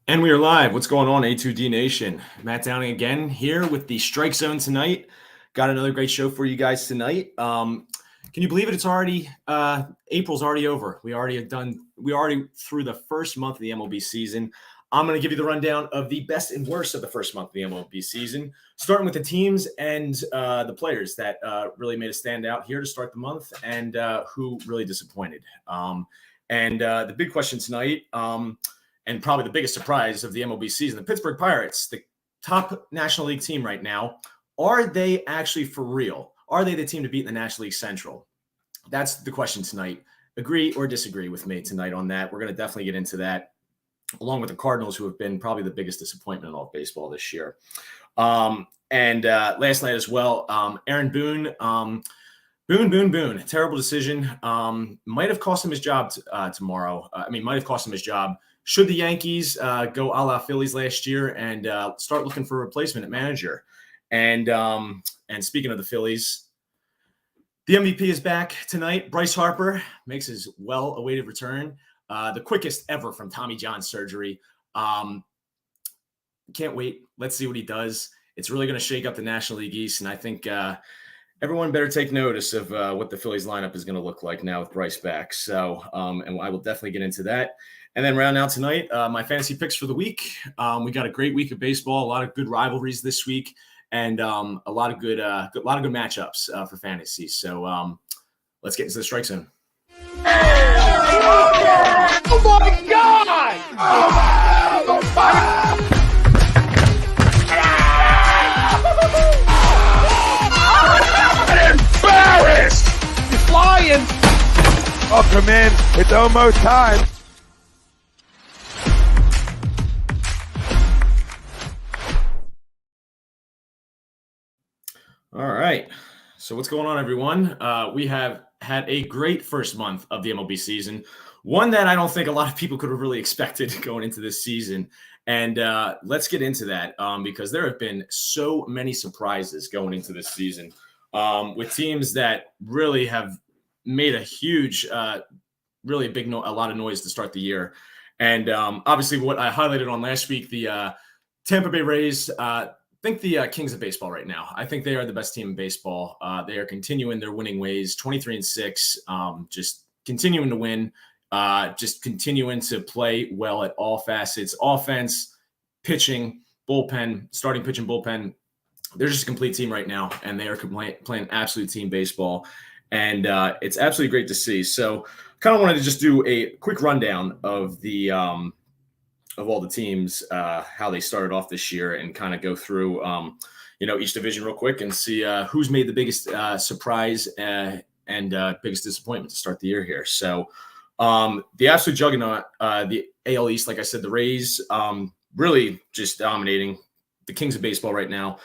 And we are live. What's going on, A2D Nation? Matt Downing again here with the Strike Zone tonight. Got another great show for you guys tonight. Can you believe it? It's already April's already over. We already through the first month of the MLB season. I'm going to give you the rundown of the best and worst of the first month of the MLB season, starting with the teams and the players that really made a stand out here to start the month and who really disappointed. The big question tonight, and probably the biggest surprise of the MLB season, the Pittsburgh Pirates, the top National League team right now. Are they actually for real? Are they the team to beat in the National League Central? That's the question tonight. Agree or disagree with me tonight on that. We're going to definitely get into that, along with the Cardinals, who have been probably the biggest disappointment in all of baseball this year. Last night as well, Aaron Boone, Boone. Terrible decision. Might have cost him his job tomorrow. Might have cost him his job. Should the Yankees go a la Phillies last year and start looking for a replacement at manager? And speaking of the Phillies, the MVP is back tonight. Bryce Harper makes his well-awaited return, the quickest ever from Tommy John surgery. Can't wait. Let's see what he does. It's really going to shake up the National League East, and I think everyone better take notice of what the Phillies lineup is going to look like now with Bryce back. So, and I will definitely get into that. And then round out tonight, my fantasy picks for the week. We got a great week of baseball, a lot of good rivalries this week, and a lot of good matchups for fantasy. So let's get into the strike zone. Oh my God! I'm embarrassed! You're flying! Welcome in. It's almost time. All right. So what's going on, everyone? We have had a great first month of the MLB season, one that I don't think a lot of people could have really expected going into this season. And let's get into that because there have been so many surprises going into this season with teams that really have made a huge, a lot of noise to start the year. And obviously what I highlighted on last week, the Tampa Bay Rays, think the kings of baseball right now. I think they are the best team in baseball. They are continuing their winning ways, 23-6, just continuing to win, just continuing to play well at all facets, offense, pitching, bullpen, starting pitching, bullpen. They're just a complete team right now, and they are playing absolute team baseball, and it's absolutely great to see. So kind of wanted to just do a quick rundown of the of all the teams, how they started off this year, and kind of go through, each division real quick and see who's made the biggest surprise and biggest disappointment to start the year here. So the absolute juggernaut, the AL East, like I said, the Rays, really just dominating, the kings of baseball right now.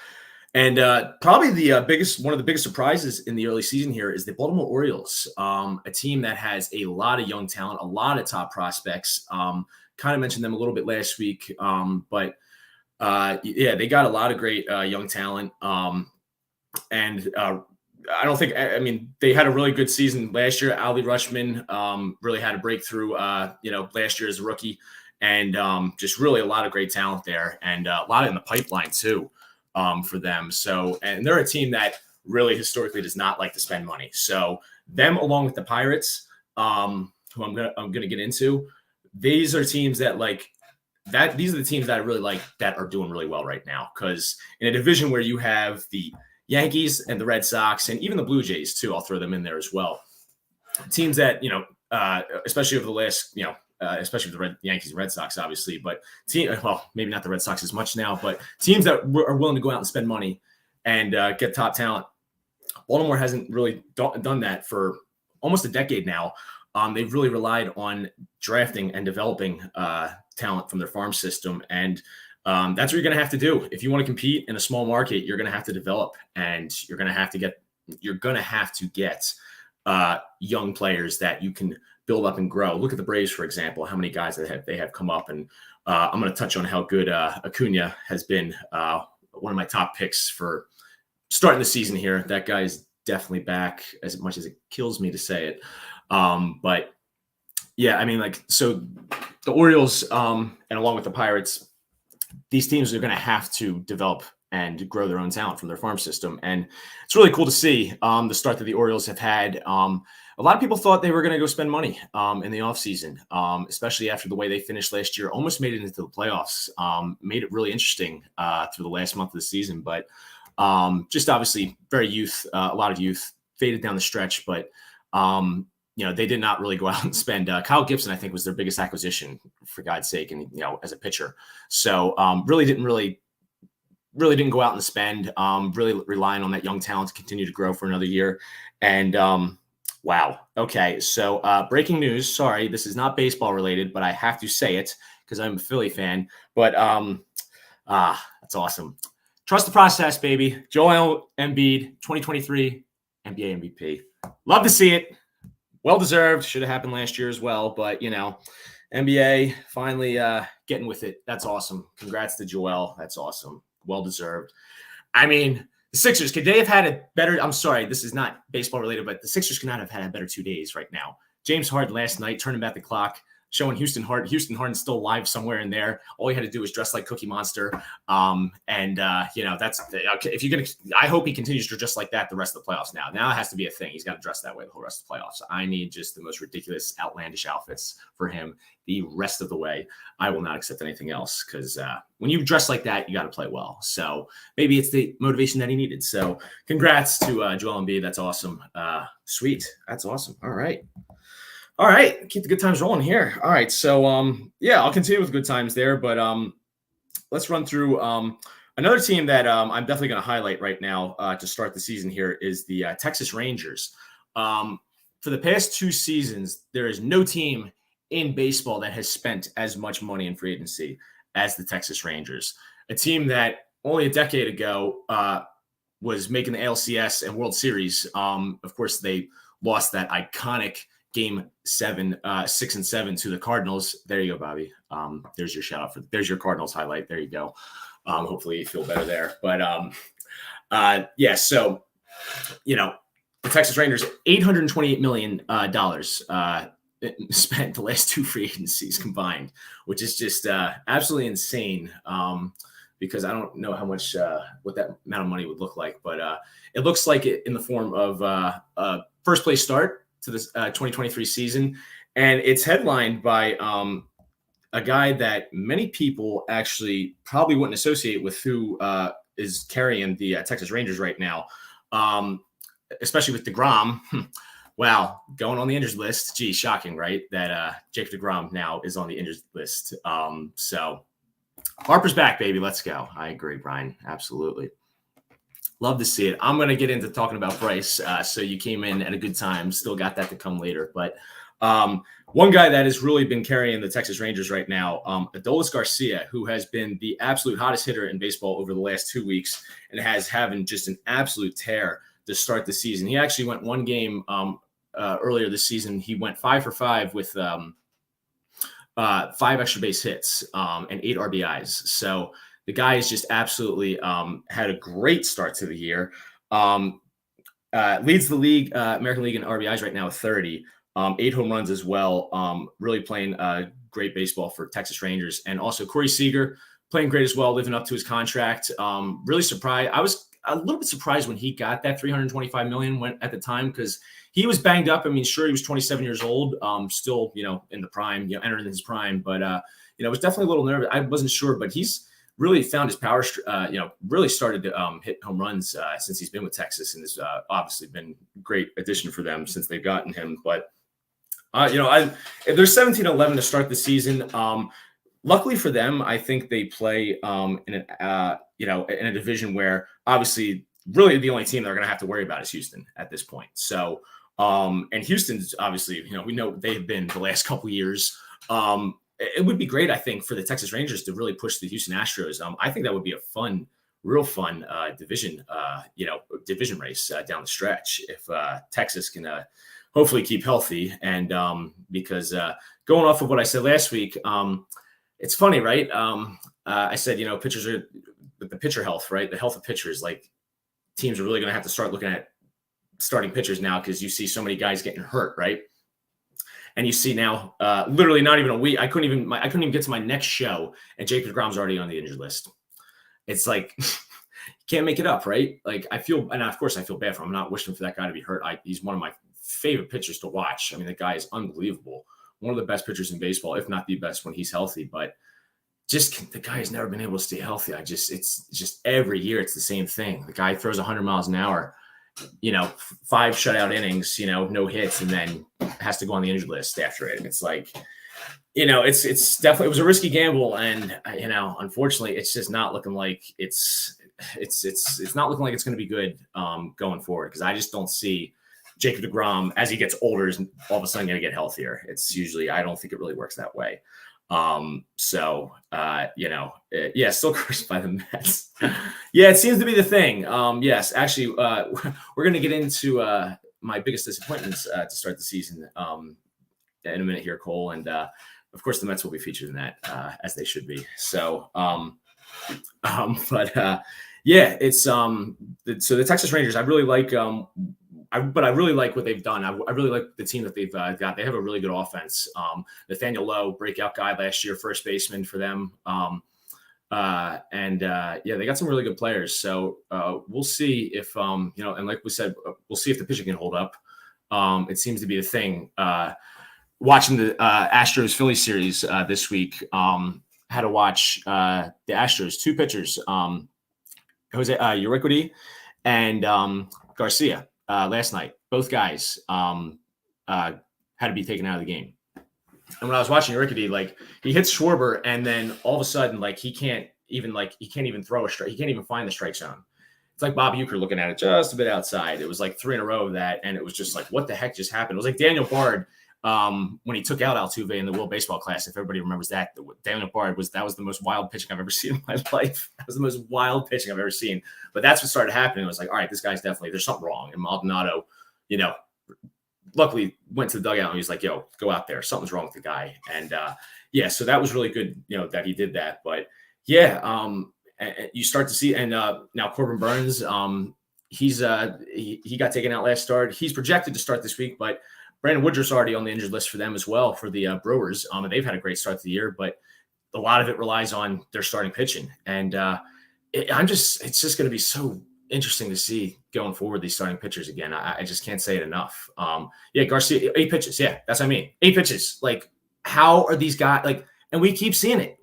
And probably one of the biggest surprises in the early season here is the Baltimore Orioles, a team that has a lot of young talent, a lot of top prospects. Kind of mentioned them a little bit last week, but they got a lot of great young talent. I don't think, they had a really good season last year. Adley Rutschman really had a breakthrough, last year as a rookie, and just really a lot of great talent there, and a lot in the pipeline too for them. So, and they're a team that really historically does not like to spend money. So them, along with the Pirates, who I'm gonna get into. These are teams that these are the teams that I really like that are doing really well right now. Because in a division where you have the Yankees and the Red Sox and even the Blue Jays too, I'll throw them in there as well. Teams that, especially over the last, especially with the Yankees and Red Sox, obviously, but maybe not the Red Sox as much now, but teams that are willing to go out and spend money and get top talent. Baltimore hasn't really done that for almost a decade now. They've really relied on drafting and developing talent from their farm system. And that's what you're going to have to do. If you want to compete in a small market, you're going to have to develop, and you're going to have to get young players that you can build up and grow. Look at the Braves, for example, how many guys they have come up. And I'm going to touch on how good Acuna has been, one of my top picks for starting the season here. That guy is definitely back, as much as it kills me to say it. But yeah, so the Orioles, and along with the Pirates, these teams are going to have to develop and grow their own talent from their farm system. And it's really cool to see the start that the Orioles have had. A lot of people thought they were going to go spend money in the offseason, especially after the way they finished last year, almost made it into the playoffs, made it really interesting through the last month of the season. But just obviously a lot of youth faded down the stretch. But, they did not really go out and spend. Kyle Gibson, I think, was their biggest acquisition, for God's sake, and, as a pitcher. So really didn't go out and spend, really relying on that young talent to continue to grow for another year. And wow. Okay. So breaking news. Sorry, this is not baseball related, but I have to say it because I'm a Philly fan. But that's awesome. Trust the process, baby. Joel Embiid, 2023 NBA MVP. Love to see it. Well deserved. Should have happened last year as well. But, NBA finally getting with it. That's awesome. Congrats to Joel. That's awesome. Well deserved. I mean, the Sixers, could they have had a better? I'm sorry, this is not baseball related, but the Sixers could not have had a better 2 days right now. James Harden last night turning back the clock, showing Houston Harden's still alive somewhere in there. All he had to do was dress like Cookie Monster. That's okay. If you're going to, I hope he continues to dress like that the rest of the playoffs now. Now it has to be a thing. He's got to dress that way the whole rest of the playoffs. I need just the most ridiculous, outlandish outfits for him the rest of the way. I will not accept anything else because when you dress like that, you got to play well. So maybe it's the motivation that he needed. So congrats to Joel Embiid. That's awesome. Sweet. That's awesome. All right. Keep the good times rolling here. All right. So, I'll continue with good times there, but let's run through another team that I'm definitely going to highlight right now to start the season here is the Texas Rangers. For the past 2 seasons, there is no team in baseball that has spent as much money in free agency as the Texas Rangers, a team that only a decade ago was making the ALCS and World Series. Of course, they lost that iconic Game 7, 6 and 7 to the Cardinals. There you go, Bobby. There's your shout out there's your Cardinals highlight. There you go. Hopefully you feel better there. But so the Texas Rangers, $828 million spent the last 2 free agencies combined, which is just absolutely insane. Because I don't know how much what that amount of money would look like, but it looks like it in the form of a first place start to this 2023 season. And it's headlined by a guy that many people actually probably wouldn't associate with who is carrying the Texas Rangers right now, especially with DeGrom. Wow, going on the injured list. Gee, shocking, right? That Jacob DeGrom now is on the injured list. So Harper's back, baby. Let's go. I agree, Brian. Absolutely. Love to see it. I'm going to get into talking about Bryce. So you came in at a good time. Still got that to come later. But one guy that has really been carrying the Texas Rangers right now, Adolis Garcia, who has been the absolute hottest hitter in baseball over the last 2 weeks and has having just an absolute tear to start the season. He actually went one game earlier this season. He went 5 for 5 with 5 extra base hits and 8 RBIs. So the guy has just absolutely had a great start to the year. Leads the league, American League in RBIs right now with 30, 8 home runs as well. Really playing great baseball for Texas Rangers. And also Corey Seager playing great as well, living up to his contract. Really surprised. I was a little bit surprised when he got that $325 million at the time because he was banged up. I mean, sure, he was 27 years old, still, in the prime, entering his prime. But, it was definitely a little nervous. I wasn't sure, but he's really found his power, really started to hit home runs since he's been with Texas, and has obviously been a great addition for them since they've gotten him. But, they're 17-11 to start the season. Luckily for them, I think they play in a division where obviously really the only team they're going to have to worry about is Houston at this point. So, and Houston's obviously, we know they've been the last couple of years. It would be great, I think, for the Texas Rangers to really push the Houston Astros. I think that would be a real fun division race down the stretch if Texas can hopefully keep healthy. And because going off of what I said last week, it's funny, right? I said, pitchers are the pitcher health, right? The health of pitchers, like teams are really going to have to start looking at starting pitchers now because you see so many guys getting hurt, right? And you see now, literally not even a week. I couldn't even get to my next show, and Jacob deGrom's already on the injured list. It's like you can't make it up, right? Like I feel, and of course I feel bad for him. I'm not wishing for that guy to be hurt. He's one of my favorite pitchers to watch. I mean, the guy is unbelievable. One of the best pitchers in baseball, if not the best when he's healthy. But just the guy has never been able to stay healthy. It's just every year it's the same thing. The guy throws 100 miles an hour, 5 shutout innings, no hits, and then has to go on the injured list after it. And it's like, it's definitely, it was a risky gamble. And, unfortunately it's just not looking like it's not looking like it's going to be good going forward. Cause I just don't see Jacob deGrom as he gets older is all of a sudden going to get healthier. It's usually, I don't think it really works that way. Still cursed by the Mets. Yeah, it seems to be the thing. Yes, actually, we're going to get into my biggest disappointments to start the season in a minute here, Cole. And of course, the Mets will be featured in that as they should be. So, it's so the Texas Rangers. I really like. But I really like what they've done. I really like the team that they've got. They have a really good offense. Nathaniel Lowe, breakout guy last year, first baseman for them. They got some really good players. So we'll see if, and like we said, we'll see if the pitching can hold up. It seems to be the thing. Watching the Astros Phillies series this week, had to watch the Astros, 2 pitchers, Jose Urquidy and Garcia. Last night, both guys had to be taken out of the game. And when I was watching Urquidy, like he hits Schwarber, and then all of a sudden, like he can't even throw a strike. He can't even find the strike zone. It's like Bob Uecker looking at it just a bit outside. It was like 3 in a row of that, and it was just like, what the heck just happened? It was like Daniel Bard when he took out Altuve in the World Baseball Classic. If everybody remembers that, Daniel Bard was the most wild pitching I've ever seen in my life. That was the most wild pitching I've ever seen. But that's what started happening. It was like, all right, this guy's definitely, there's something wrong. And Maldonado, luckily went to the dugout and he was like, yo, go out there. Something's wrong with the guy. And so that was really good, that he did that. But you start to see, and now Corbin Burns, he got taken out last start. He's projected to start this week, but Brandon Woodruff's already on the injured list for them as well for the Brewers. And they've had a great start to the year, but a lot of it relies on their starting pitching. And it's just going to be so interesting to see going forward these starting pitchers again. I just can't say it enough. Garcia, 8 pitches. Yeah, that's what I mean. 8 pitches. Like, how are these guys like? And we keep seeing it.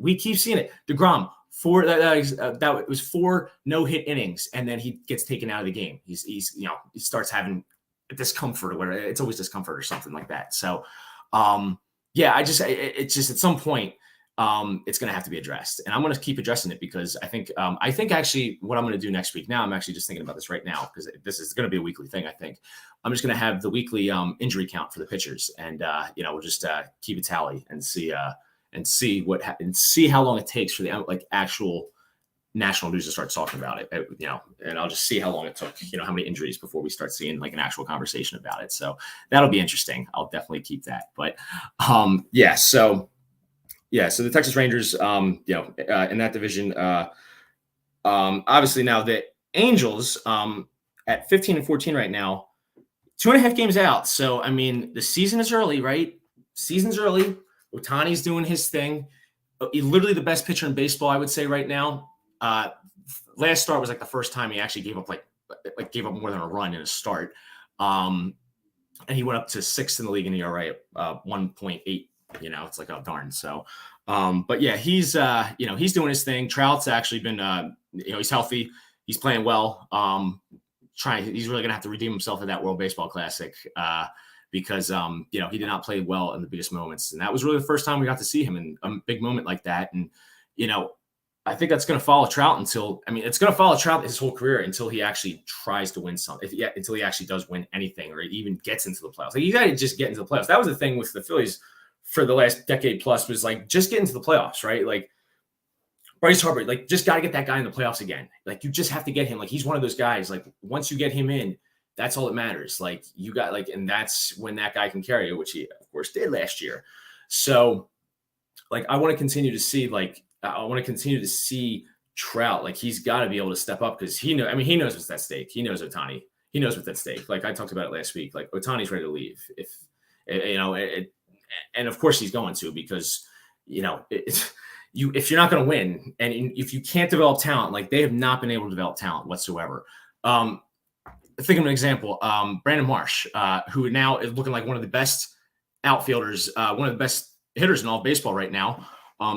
deGrom, 4 that was 4 no-hit innings, and then he gets taken out of the game. He starts having discomfort or whatever. It's always discomfort or something like that. So, it's just at some point, it's going to have to be addressed, and I'm going to keep addressing it because I think actually what I'm going to do next week. Now I'm actually just thinking about this right now because this is going to be a weekly thing. I think I'm just going to have the weekly injury count for the pitchers, and we'll just keep a tally and see how long it takes for the actual national news to start talking about it, and I'll just see how long it took, how many injuries before we start seeing like an actual conversation about it. So that'll be interesting. I'll definitely keep that. But so the Texas Rangers, in that division, obviously now the Angels at 15-14 right now, 2.5 games out. So, I mean, the season is early, right? Season's early. Ohtani's doing his thing. Literally the best pitcher in baseball, I would say right now. Last start was like the first time he actually gave up more than a run in a start. And he went up to 6th in the league in ERA at 1.8. It's like, oh darn. So, he's doing his thing. Trout's actually been, he's healthy. He's playing well. He's really gonna have to redeem himself at that World Baseball Classic because he did not play well in the biggest moments, and that was really the first time we got to see him in a big moment like that. And I think that's going to follow Trout it's going to follow Trout his whole career until he actually tries to win something, until he actually does win anything or even gets into the playoffs. Like, you got to just get into the playoffs. That was the thing with the Phillies for the last decade plus, was like, just get into the playoffs, right? Like Bryce Harper, like, just got to get that guy in the playoffs again. Like, you just have to get him. Like, he's one of those guys. Like, once you get him in, that's all that matters. Like, you got and that's when that guy can carry it, which he of course did last year. So like, I want to continue to see Trout. Like, he's got to be able to step up because he knows what's at stake. He knows Ohtani. He knows what's at stake. Like, I talked about it last week. Like, Ohtani's ready to leave. If and of course he's going to, because if you're not going to win, and if you can't develop talent, like they have not been able to develop talent whatsoever. Think of an example, Brandon Marsh, who now is looking like one of the best outfielders, one of the best hitters in all of baseball right now.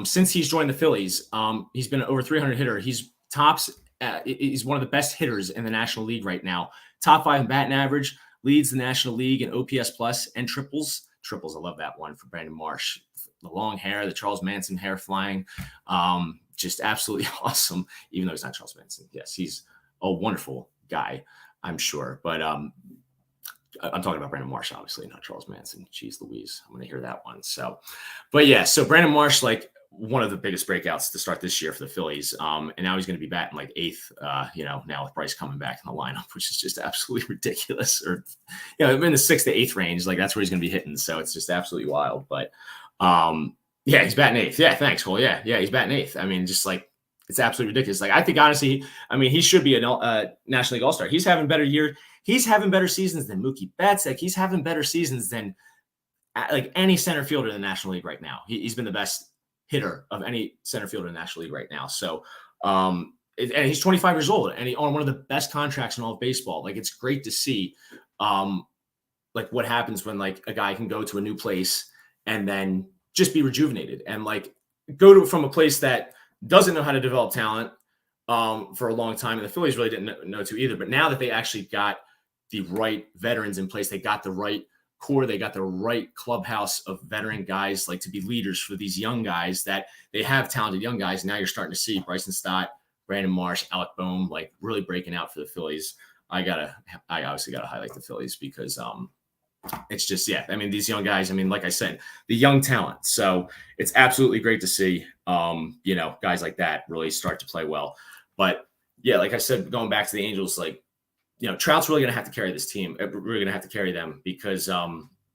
Since he's joined the Phillies, he's been an over 300 hitter. He's one of the best hitters in the National League right now. Top 5 in batting average, leads the National League in OPS plus and triples. Triples, I love that one for Brandon Marsh. The long hair, the Charles Manson hair flying, just absolutely awesome. Even though he's not Charles Manson, yes, he's a wonderful guy, I'm sure. But I'm talking about Brandon Marsh, obviously, not Charles Manson. Jeez Louise, I'm going to hear that one. So, but yeah, so Brandon Marsh, like one of the biggest breakouts to start this year for the Phillies. And now he's going to be batting like 8th, now with Bryce coming back in the lineup, which is just absolutely ridiculous. Or, in the 6th to 8th range, like that's where he's going to be hitting. So it's just absolutely wild. But yeah, he's batting 8th. Yeah, thanks, Cole. Yeah, he's batting 8th. I mean, just like, it's absolutely ridiculous. Like, I think honestly, he should be a National League All-Star. He's having better year. He's having better seasons than Mookie Betts. Like, he's having better seasons than like any center fielder in the National League right now. He's been the best hitter of any center fielder in the National League right now. So, and he's 25 years old, and he's on one of the best contracts in all of baseball. Like, it's great to see, like what happens when like a guy can go to a new place and then just be rejuvenated and like go from a place that doesn't know how to develop talent for a long time. And the Phillies really didn't know to either. But now that they actually got the right veterans in place, they got the right core, they got the right clubhouse of veteran guys like to be leaders for these young guys, that they have talented young guys. Now you're starting to see Bryson Stott, Brandon Marsh, Alec Boehm, like really breaking out for the Phillies. I obviously gotta highlight the Phillies because it's just, these young guys, like I said, the young talent. So it's absolutely great to see, guys like that really start to play well. But yeah, like I said, going back to the Angels, like, Trout's really going to have to carry this team. We're going to have to carry them because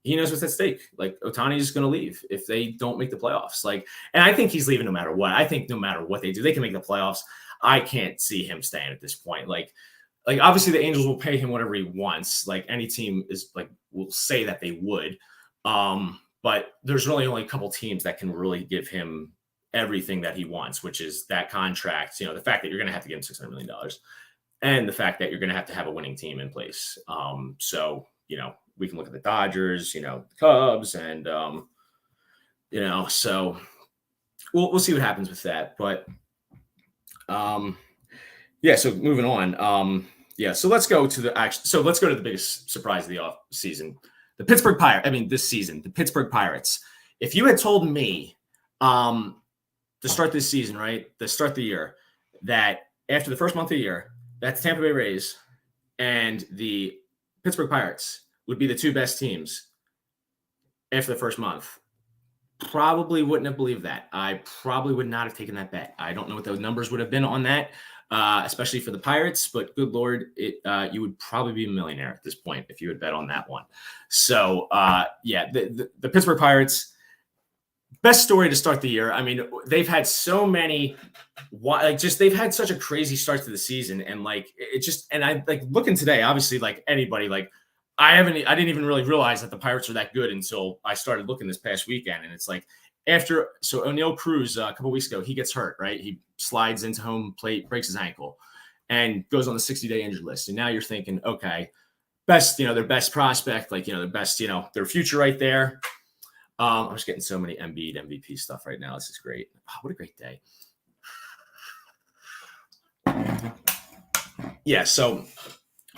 he knows what's at stake. Like, Ohtani's going to leave if they don't make the playoffs. Like, and I think he's leaving no matter what. I think no matter what they do, they can make the playoffs. I can't see him staying at this point. Like obviously the Angels will pay him whatever he wants. Like, any team is like, will say that they would. But there's really only a couple teams that can really give him everything that he wants, which is that contract. The fact that you're going to have to give him $600 million. And the fact that you're going to have a winning team in place. So, we can look at the Dodgers, the Cubs, and, so we'll see what happens with that. But, so moving on. So let's go to the biggest surprise of the off season, the Pittsburgh Pirates. This season, the Pittsburgh Pirates. If you had told me, to start this season, right, to start the year, that after the first month of the year, that the Tampa Bay Rays and the Pittsburgh Pirates would be the two best teams after the first month, probably wouldn't have believed that. I probably would not have taken that bet. I don't know what those numbers would have been on that, especially for the Pirates, but good Lord, you would probably be a millionaire at this point if you had bet on that one. So, the Pittsburgh Pirates, best story to start the year. They've had so many, they've had such a crazy start to the season. And I looking today, obviously, like anybody, like I didn't even really realize that the Pirates are that good until I started looking this past weekend. And it's like, O'Neal Cruz, a couple weeks ago, he gets hurt, right? He slides into home plate, breaks his ankle, and goes on the 60-day injured list. And now you're thinking, okay, their best prospect, their best, their future right there. I'm just getting so many Embiid MVP stuff right now. This is great. Oh, what a great day. Yeah, so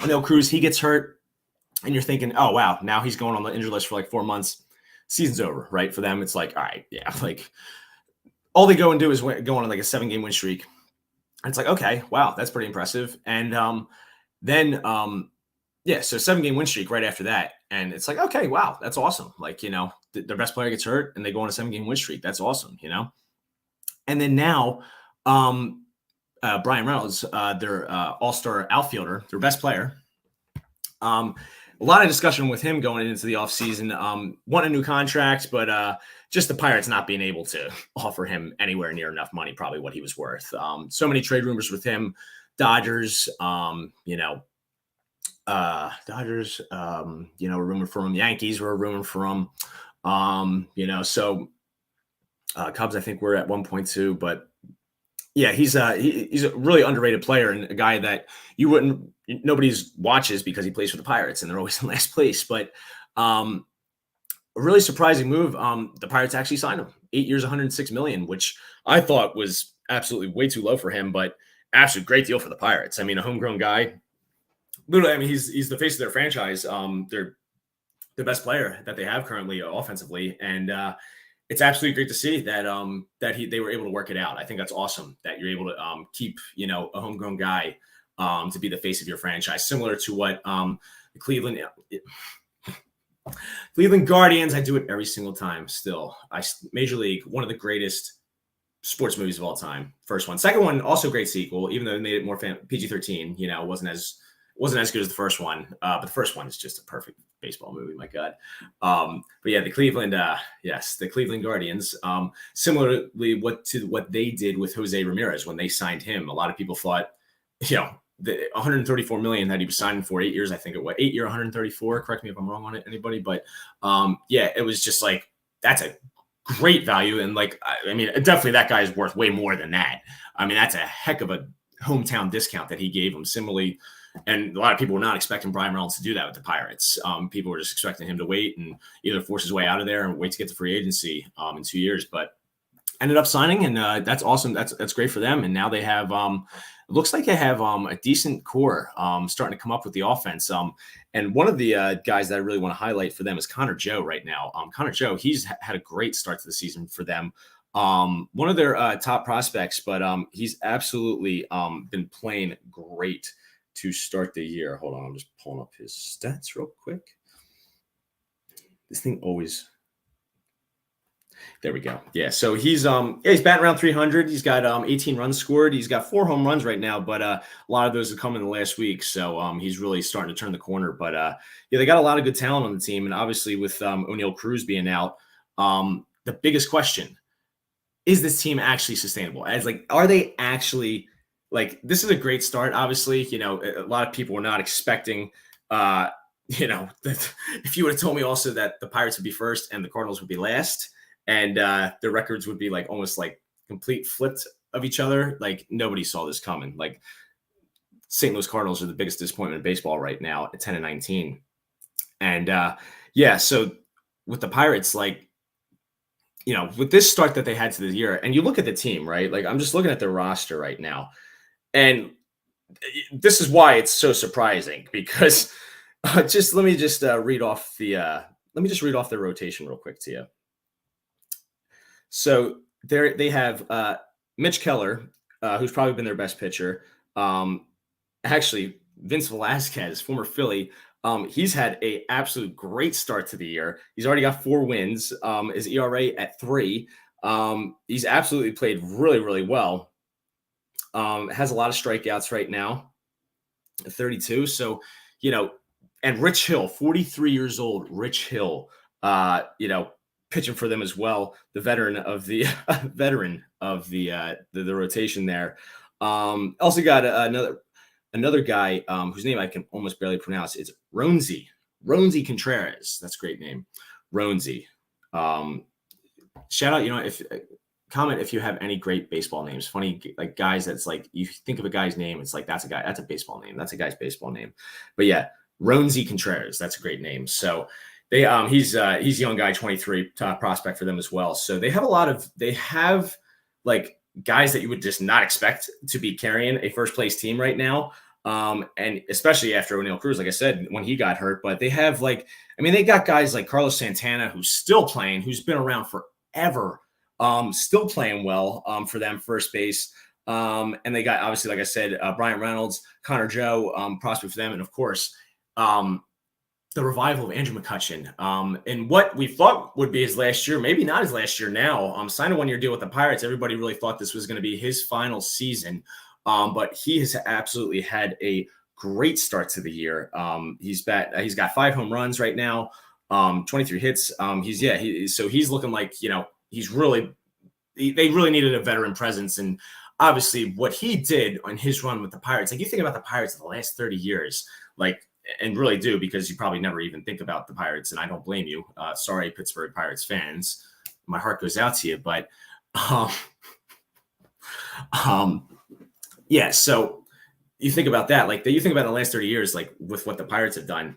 O'Neal Cruz, he gets hurt, and you're thinking, oh, wow, now he's going on the injury list for like 4 months. Season's over, right? For them, it's like, all right, yeah, like all they go and do is go on like a 7-game win streak. And it's like, okay, wow, that's pretty impressive. And then, so 7-game win streak right after that. And it's like, okay, wow, that's awesome. Like, their best player gets hurt and they go on a 7-game win streak. That's awesome, And then now, Brian Reynolds, their all-star outfielder, their best player. A lot of discussion with him going into the offseason. Want a new contract, but just the Pirates not being able to offer him anywhere near enough money, probably what he was worth. So many trade rumors with him. Dodgers, a rumor from him. Yankees were a rumor from him. So Cubs, I think we're at 1.2, but yeah, he's a really underrated player and a guy that nobody's watches because he plays for the Pirates and they're always in last place. But a really surprising move. The Pirates actually signed him 8 years, $106 million, which I thought was absolutely way too low for him, but absolutely great deal for the Pirates. I mean, a homegrown guy. Literally, I mean, he's the face of their franchise. They're the best player that they have currently offensively, and it's absolutely great to see that they were able to work it out. I think that's awesome that you're able to keep a homegrown guy to be the face of your franchise, similar to what the Cleveland Guardians. I do it every single time. Still, Major League, one of the greatest sports movies of all time. First one, second one, also great sequel, even though they made it more PG-13. Wasn't as good as the first one, but the first one is just a perfect baseball movie. My God. But yeah, the Cleveland Guardians, similarly what they did with Jose Ramirez when they signed him. A lot of people thought, the $134 million that he was signing for 8 years, I think it was 8 year, 134. Correct me if I'm wrong on it, anybody. But it was just like, that's a great value. And definitely that guy is worth way more than that. I mean, that's a heck of a hometown discount that he gave him. Similarly, and a lot of people were not expecting Brian Reynolds to do that with the Pirates. People were just expecting him to wait and either force his way out of there and wait to get to free agency in 2 years. But ended up signing, and that's awesome. That's great for them. And now they have it looks like they have a decent core starting to come up with the offense. And one of the guys that I really want to highlight for them is Connor Joe right now. Connor Joe, he's had a great start to the season for them. One of their top prospects, but he's absolutely been playing great to start the year. Hold on, I'm just pulling up his stats real quick. This thing always. There we go. Yeah, so he's batting around 300. He's got 18 runs scored. He's got 4 home runs right now, but a lot of those have come in the last week. So he's really starting to turn the corner. But they got a lot of good talent on the team, and obviously with O'Neal Cruz being out, the biggest question is this team actually sustainable? Are they actually this is a great start. Obviously, a lot of people were not expecting. That if you would have told me also that the Pirates would be first and the Cardinals would be last, and their records would be almost complete flipped of each other, nobody saw this coming. St. Louis Cardinals are the biggest disappointment in baseball right now at 10-19, and so with the Pirates, with this start that they had to the year, and you look at the team, right? I'm just looking at their roster right now. And this is why it's so surprising, because let me just read off the rotation real quick to you. So they have Mitch Keller, who's probably been their best pitcher. Actually, Vince Velasquez, former Philly, he's had an absolute great start to the year. He's already got 4 wins. His ERA at 3. He's absolutely played really, really well. Has a lot of strikeouts right now, 32. So, and Rich Hill, 43 years old, Rich Hill, pitching for them as well. The veteran of the rotation there. Also got another guy whose name I can almost barely pronounce. It's Ronzi Contreras. That's a great name. Ronzi. Shout out, comment if you have any great baseball names. Funny, guys that's you think of a guy's name, it's that's a baseball name. That's a guy's baseball name. But yeah, Ronzi Contreras, that's a great name. So they he's a young guy, 23, top prospect for them as well. So they have guys that you would just not expect to be carrying a first place team right now. And especially after O'Neal Cruz, like I said, when he got hurt, but they have they got guys like Carlos Santana, who's still playing, who's been around forever. Still playing well for them, first base. And they got, obviously, like I said, Brian Reynolds, Connor Joe, prospect for them. And, of course, the revival of Andrew McCutchen. And what we thought would be his last year, maybe not his last year now, signed a 1-year deal with the Pirates. Everybody really thought this was going to be his final season. But he has absolutely had a great start to the year. He's got 5 home runs right now, 23 hits. He's looking like, they really needed a veteran presence. And obviously what he did on his run with the Pirates, you think about the Pirates in the last 30 years, and really do, because you probably never even think about the Pirates, and I don't blame you. Sorry, Pittsburgh Pirates fans. My heart goes out to you, but yeah, so you think about that, like you think about the last 30 years, like with what the Pirates have done,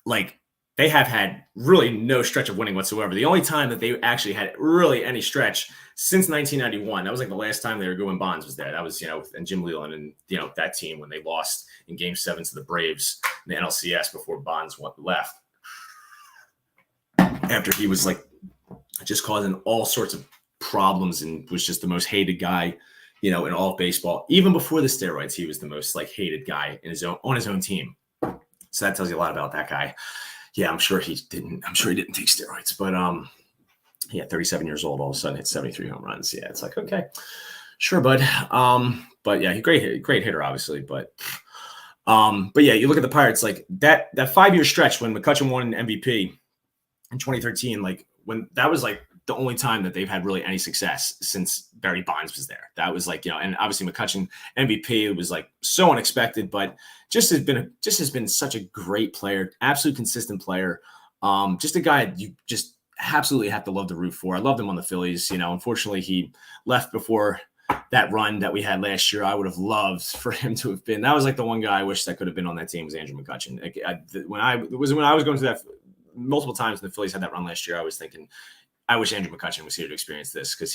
like they have had really no stretch of winning whatsoever. The only time that they actually had really any stretch since 1991, that was like the last time they were going Bonds was there. That was, and Jim Leyland and, that team when they lost in Game 7 to the Braves in the NLCS before Bonds left. After he was like just causing all sorts of problems and was just the most hated guy, in all of baseball. Even before the steroids, he was the most like hated guy on his own team. So that tells you a lot about that guy. Yeah, I'm sure he didn't take steroids, but 37 years old, all of a sudden hit 73 home runs. Yeah, it's like, okay, sure, bud. But yeah, great hitter, obviously. But yeah, you look at the Pirates, like that 5-year stretch when McCutchen won an MVP in 2013, like when that was like the only time that they've had really any success since Barry Bonds was there. That was like, and obviously McCutchen MVP, it was like so unexpected, but just has been such a great player, absolute consistent player. Just a guy you just absolutely have to love to root for. I loved him on the Phillies. Unfortunately he left before that run that we had last year. I would have loved for him to have been. That was like the one guy I wish that could have been on that team was Andrew McCutchen. Like, when I was going through that multiple times when the Phillies had that run last year, I was thinking, I wish Andrew McCutchen was here to experience this, because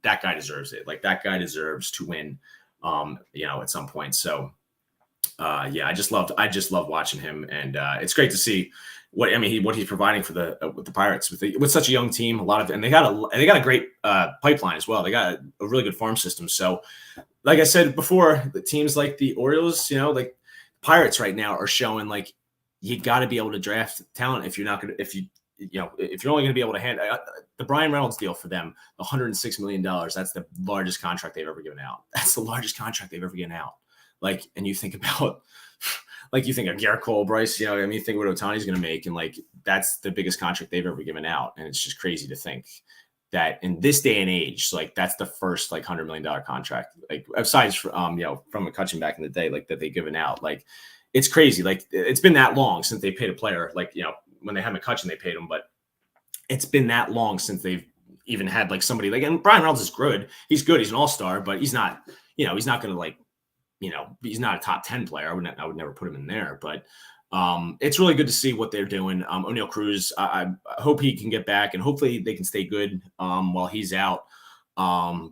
that guy deserves it. Like that guy deserves to win, at some point. So, I just loved watching him, and it's great to see what he's providing for with the Pirates with such a young team. And they got a great pipeline as well. They got a really good farm system. So, like I said before, the teams like the Orioles, like Pirates right now are showing like you got to be able to draft talent if you're only going to be able to handle the Brian Reynolds deal for them, $106 million. That's the largest contract they've ever given out. That's the largest contract they've ever given out. Like, and you think about, like, you think of Garrett Cole, Bryce, you think what Ohtani's going to make. And like, that's the biggest contract they've ever given out. And it's just crazy to think that in this day and age, like that's the first like $100 million contract, like aside from, from McCutchen back in the day, like that they've given out. Like, it's crazy. Like, it's been that long since they paid a player, like, when they had McCutchen, they paid him, but it's been that long since they've even had like somebody like, and Brian Reynolds is good. He's good. He's an all-star, but he's not, he's not going to like, he's not a top 10 player. I would never put him in there, but it's really good to see what they're doing. O'Neal Cruz, I hope he can get back, and hopefully they can stay good while he's out,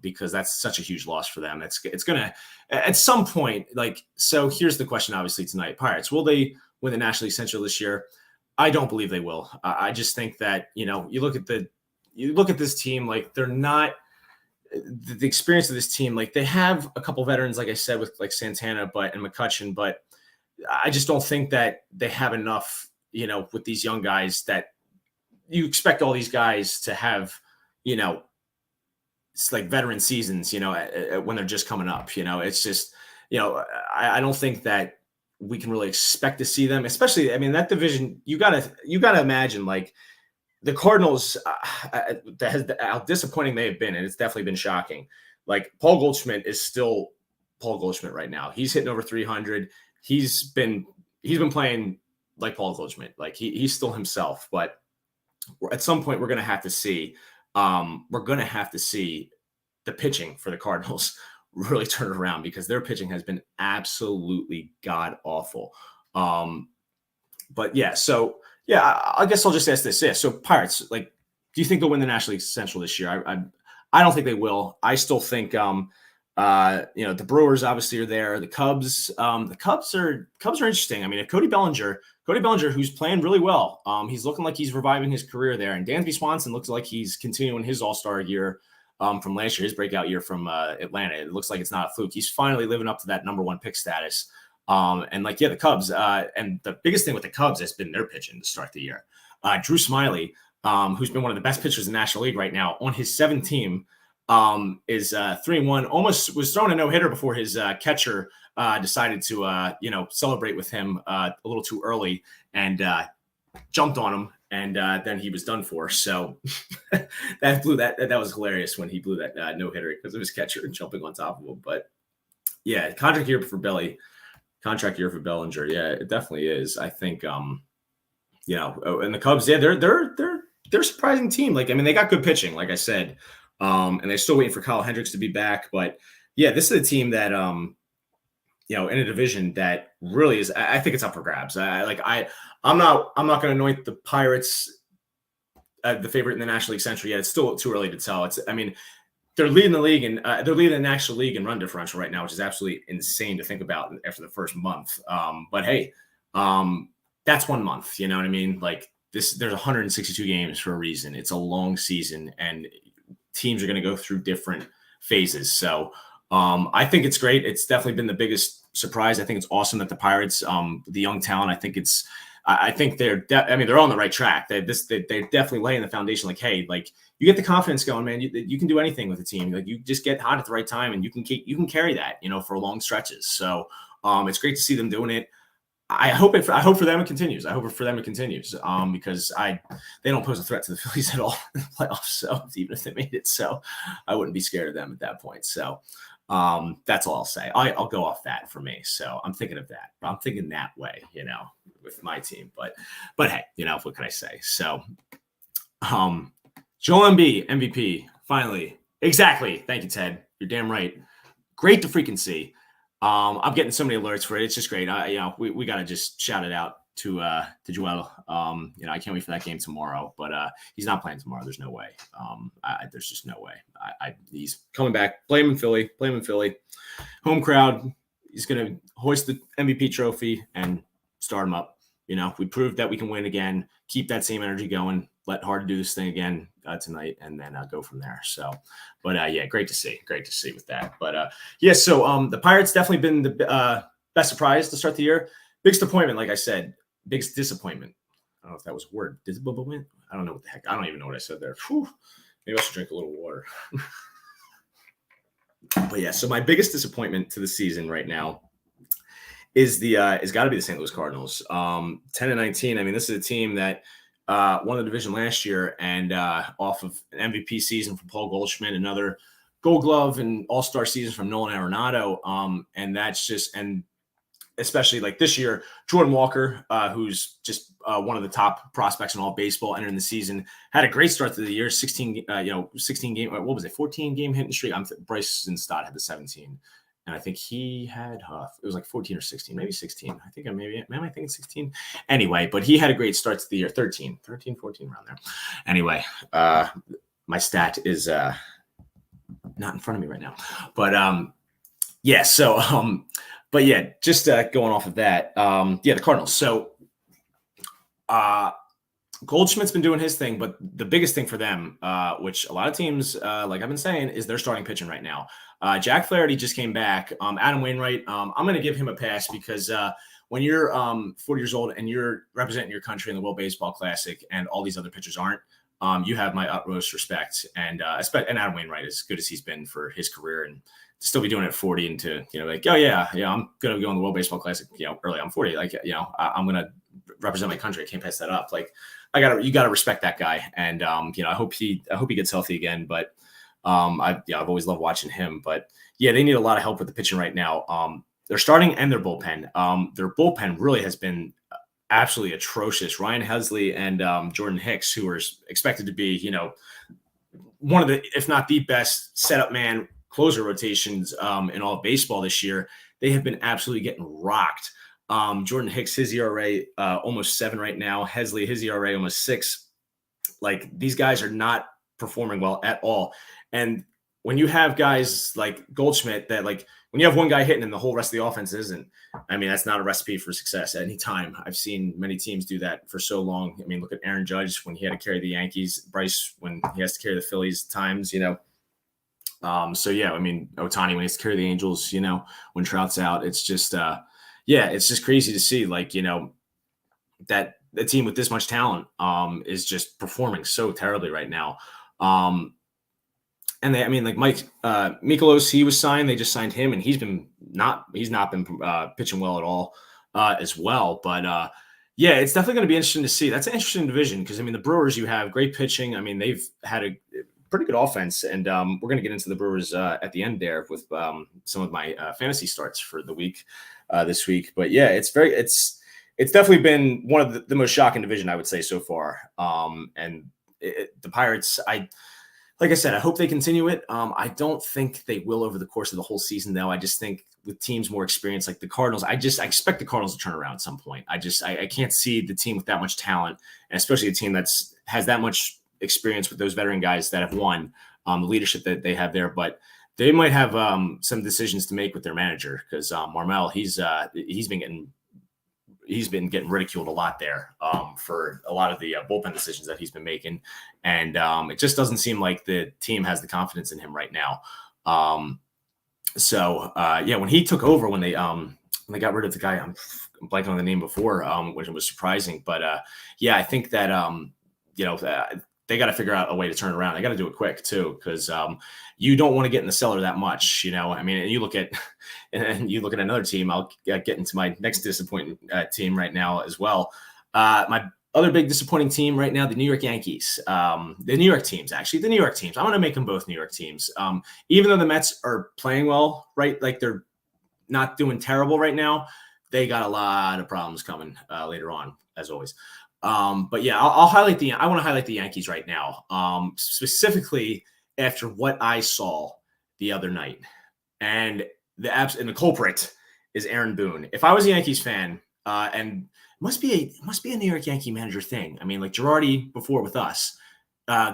because that's such a huge loss for them. It's going to, at some point, like, so here's the question, obviously tonight, Pirates, will they win the National League Central this year? I don't believe they will. I just think that, you look at this team, like they're not the experience of this team. Like they have a couple veterans, like I said, with like Santana, and McCutchen, but I just don't think that they have enough, with these young guys that you expect all these guys to have, it's like veteran seasons, when they're just coming up, it's just, I don't think that we can really expect to see them, especially, that division, you gotta imagine like the Cardinals, how disappointing they have been. And it's definitely been shocking. Like Paul Goldschmidt is still Paul Goldschmidt right now. He's hitting over 300. He's been playing like Paul Goldschmidt. Like he's still himself, but at some point we're going to have to see, the pitching for the Cardinals really turn it around, because their pitching has been absolutely god awful. But yeah, so yeah, I guess I'll just ask this. Yeah, so Pirates, like, do you think they'll win the National League Central this year? I don't think they will. I still think, the Brewers obviously are there. The Cubs are interesting. If Cody Bellinger, who's playing really well, he's looking like he's reviving his career there. And Dansby Swanson looks like he's continuing his all-star year from last year, his breakout year from Atlanta. It looks like it's not a fluke. He's finally living up to that number one pick status. The Cubs, and the biggest thing with the Cubs has been their pitching to start the year. Drew Smyly, who's been one of the best pitchers in the National League right now, on his seventh team, is 3-1. Almost was throwing a no-hitter before his catcher decided to celebrate with him a little too early and jumped on him, and then he was done for. So that was hilarious when he blew that no-hitter because of his catcher jumping on top of him. But yeah, contract year for Belly. contract year for Bellinger. Yeah, it definitely is. I think, and the Cubs, yeah, they're a surprising team. Like, I mean, they got good pitching, like I said, and they're still waiting for Kyle Hendricks to be back. But yeah, this is a team that, in a division that really is, I think it's up for grabs. I'm not going to anoint the Pirates the favorite in the National League Central yet. It's still too early to tell. They're leading the league and they're leading the National League in run differential right now, which is absolutely insane to think about after the first month. But hey, that's 1 month. You know what I mean? Like there's 162 games for a reason. It's a long season, and teams are going to go through different phases. So I think it's great. It's definitely been the biggest surprise. I think it's awesome that the Pirates, the young talent, I think they're on the right track. They're definitely laying the foundation. Like, hey, like you get the confidence going, man. You can do anything with the team. Like you just get hot at the right time, and you can carry that, for long stretches. So it's great to see them doing it. I hope for them it continues. Because they don't pose a threat to the Phillies at all in the playoffs. So even if they made it, so I wouldn't be scared of them at that point. So that's all I'll say. I'll go off that for me. So I'm thinking of that. I'm thinking that way, with my team. But hey, what can I say? So Joel Embiid, MVP, finally. Exactly. Thank you, Ted. You're damn right. Great to freaking see. I'm getting so many alerts for it. It's just great. We got to just shout it out to Joel. I can't wait for that game tomorrow, but he's not playing tomorrow. There's no way. There's just no way. He's coming back. Blame him, Philly. Home crowd. He's going to hoist the MVP trophy and start him up. We proved that we can win again, keep that same energy going, let Harden do this thing again tonight, and then go from there. So, but great to see with that. But so the Pirates definitely been the best surprise to start the year. Biggest disappointment, like I said, biggest disappointment. I don't know if that was a word. Disappointment? I don't know what the heck. I don't even know what I said there. Whew. Maybe I should drink a little water. But yeah, so my biggest disappointment to the season right now is got to be the St. Louis Cardinals. 10-19. I mean, this is a team that won the division last year, and off of an MVP season from Paul Goldschmidt, another Gold Glove and All-Star season from Nolan Arenado. And especially like this year, Jordan Walker, who's just one of the top prospects in all baseball, entering the season, had a great start to the year. 16 game. What was it? 14 game hitting streak. Bryce Harper had the 17. And I think he had, it was like 14 or 16, maybe 16. I think am I thinking 16? Anyway, but he had a great start to the year, 13, 14 around there. Anyway, my stat is not in front of me right now. But just going off of that, the Cardinals. So Goldschmidt's been doing his thing, but the biggest thing for them, which a lot of teams, like I've been saying, is they're starting pitching right now. Jack Flaherty just came back. Adam Wainwright, I'm going to give him a pass because when you're 40 years old and you're representing your country in the World Baseball Classic and all these other pitchers aren't, you have my utmost respect. And Adam Wainwright, as good as he's been for his career, and to still be doing it at 40 and to, I'm going to go in the World Baseball Classic, early. I'm 40. I'm going to represent my country. I can't pass that up. You got to respect that guy. And, I hope he gets healthy again, but I've always loved watching him, but they need a lot of help with the pitching right now. They're starting and their bullpen. Their bullpen really has been absolutely atrocious. Ryan Helsley and Jordan Hicks, who are expected to be, one of the, if not the best setup man closer rotations in all of baseball this year, they have been absolutely getting rocked. Jordan Hicks, his ERA almost 7 right now. Helsley, his ERA almost 6. Like, these guys are not performing well at all. And when you have guys like Goldschmidt that, like, when you have one guy hitting and the whole rest of the offense isn't, that's not a recipe for success at any time. I've seen many teams do that for so long. Look at Aaron Judge when he had to carry the Yankees, Bryce when he has to carry the Phillies times, Ohtani when he has to carry the Angels, when Trout's out. It's just, it's just crazy to see, that a team with this much talent is just performing so terribly right now. And Mike Mikolas, he was signed. They just signed him, and he's not been pitching well at all as well. But it's definitely going to be interesting to see. That's an interesting division because the Brewers, you have great pitching. They've had a pretty good offense. And we're going to get into the Brewers at the end there with some of my fantasy starts for the week this week. But yeah, it's definitely been one of the most shocking division, I would say, so far. And the Pirates, like I said, I hope they continue it. I don't think they will over the course of the whole season, though. I just think with teams more experienced like the Cardinals, I expect the Cardinals to turn around at some point. I can't see the team with that much talent, and especially a team has that much experience with those veteran guys that have won, the leadership that they have there. But they might have some decisions to make with their manager, because Marmel, he's been getting ridiculed a lot there for a lot of the bullpen decisions that he's been making. And it just doesn't seem like the team has the confidence in him right now. When he took over, when they got rid of the guy, I'm blanking on the name before, which was surprising. But I think that, they got to figure out a way to turn it around. They got to do it quick too, because you don't want to get in the cellar that much, I mean, and you look at another team. I'll get into my next disappointing team right now as well. My other big disappointing team right now, the New York Yankees, the New York teams. I'm going to make them both New York teams. Even though the Mets are playing well, right? Like they're not doing terrible right now. They got a lot of problems coming later on, as always. But yeah, I want to highlight the Yankees right now, specifically after what I saw the other night, and the culprit is Aaron Boone. If I was a Yankees fan, and it must be a New York Yankee manager thing. I mean, like Girardi before with us,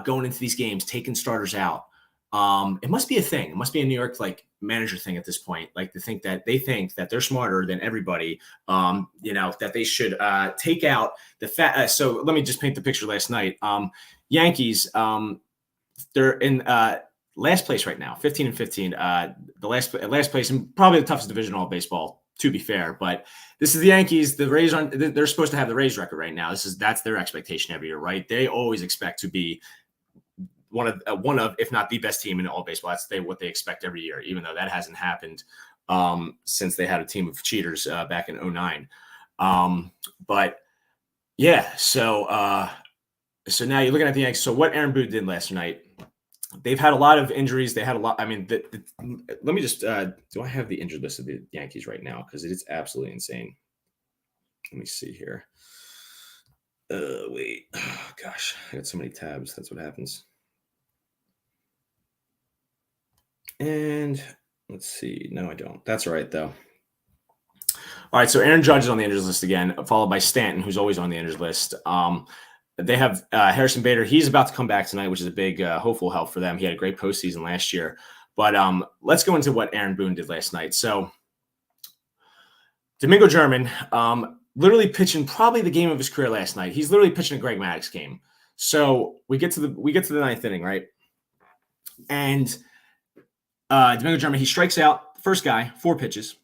going into these games, taking starters out. It must be a thing. It must be a New York manager thing at this point. Like they think that they're smarter than everybody. That they should take out the fat. So let me just paint the picture. Last night, Yankees, they're in last place right now, 15-15. The last place, and probably the toughest division in all baseball, to be fair. But this is the Yankees. The Rays they're supposed to have the Rays record right now. That's their expectation every year, right? They always expect to be one of, if not the best team in all baseball. That's what they expect every year, even though that hasn't happened since they had a team of cheaters back in 2009. But yeah, so now you're looking at the Yankees. So what Aaron Boone did last night, they've had a lot of injuries. They had a lot. I mean, let me just do I have the injured list of the Yankees right now? Because it is absolutely insane. Let me see here. Wait. Oh, gosh, I got so many tabs. That's what happens. And let's see. No, I don't. That's all right, though. All right, so Aaron Judge is on the injured list again, followed by Stanton, who's always on the injured list. They have Harrison Bader. He's about to come back tonight, which is a big hopeful help for them. He had a great postseason last year. But let's go into what Aaron Boone did last night. So Domingo German, literally pitching probably the game of his career last night. He's literally pitching a Greg Maddux game. So we get to the ninth inning, right? And Domingo German, he strikes out first guy, 4 pitches.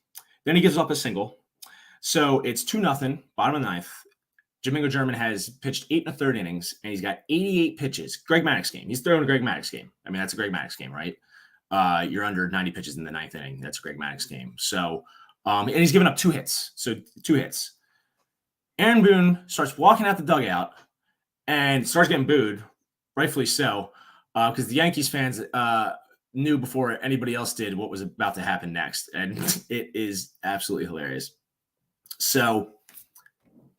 Then he gives up a single. So it's 2-0, bottom of the ninth. Domingo German has pitched 8 1/3 innings, and he's got 88 pitches. Greg Maddux game. He's throwing a Greg Maddux game. I mean, that's a Greg Maddux game, right? You're under 90 pitches in the ninth inning. That's a Greg Maddux game. So, and he's given up 2 hits. So 2 hits. Aaron Boone starts walking out the dugout and starts getting booed, rightfully so, because the Yankees fans knew before anybody else did what was about to happen next. And it is absolutely hilarious. So,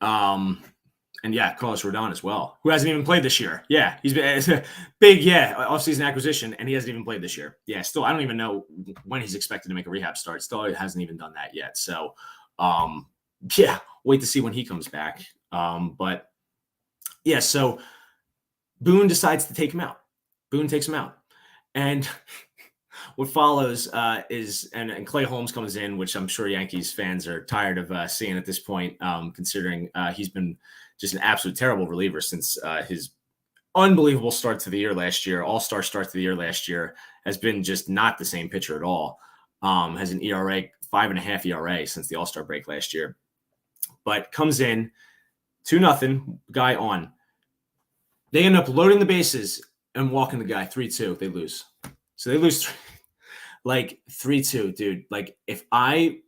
and yeah, Carlos Rodon as well, who hasn't even played this year. Yeah, he's been it's a big, offseason acquisition, and he hasn't even played this year. Yeah, still, I don't even know when he's expected to make a rehab start. Still, he hasn't even done that yet. So, wait to see when he comes back. But yeah, so Boone decides to take him out. Boone takes him out. And what follows is Clay Holmes comes in, which I'm sure Yankees fans are tired of seeing at this point, considering he's been just an absolute terrible reliever since his unbelievable start to the year last year, all-star start to the year last year, has been just not the same pitcher at all. Has an ERA, 5.5 ERA since the all-star break last year. But comes in, 2-0, guy on. They end up loading the bases and walking the guy, 3-2. They lose. So they lose 3-2, dude. Like,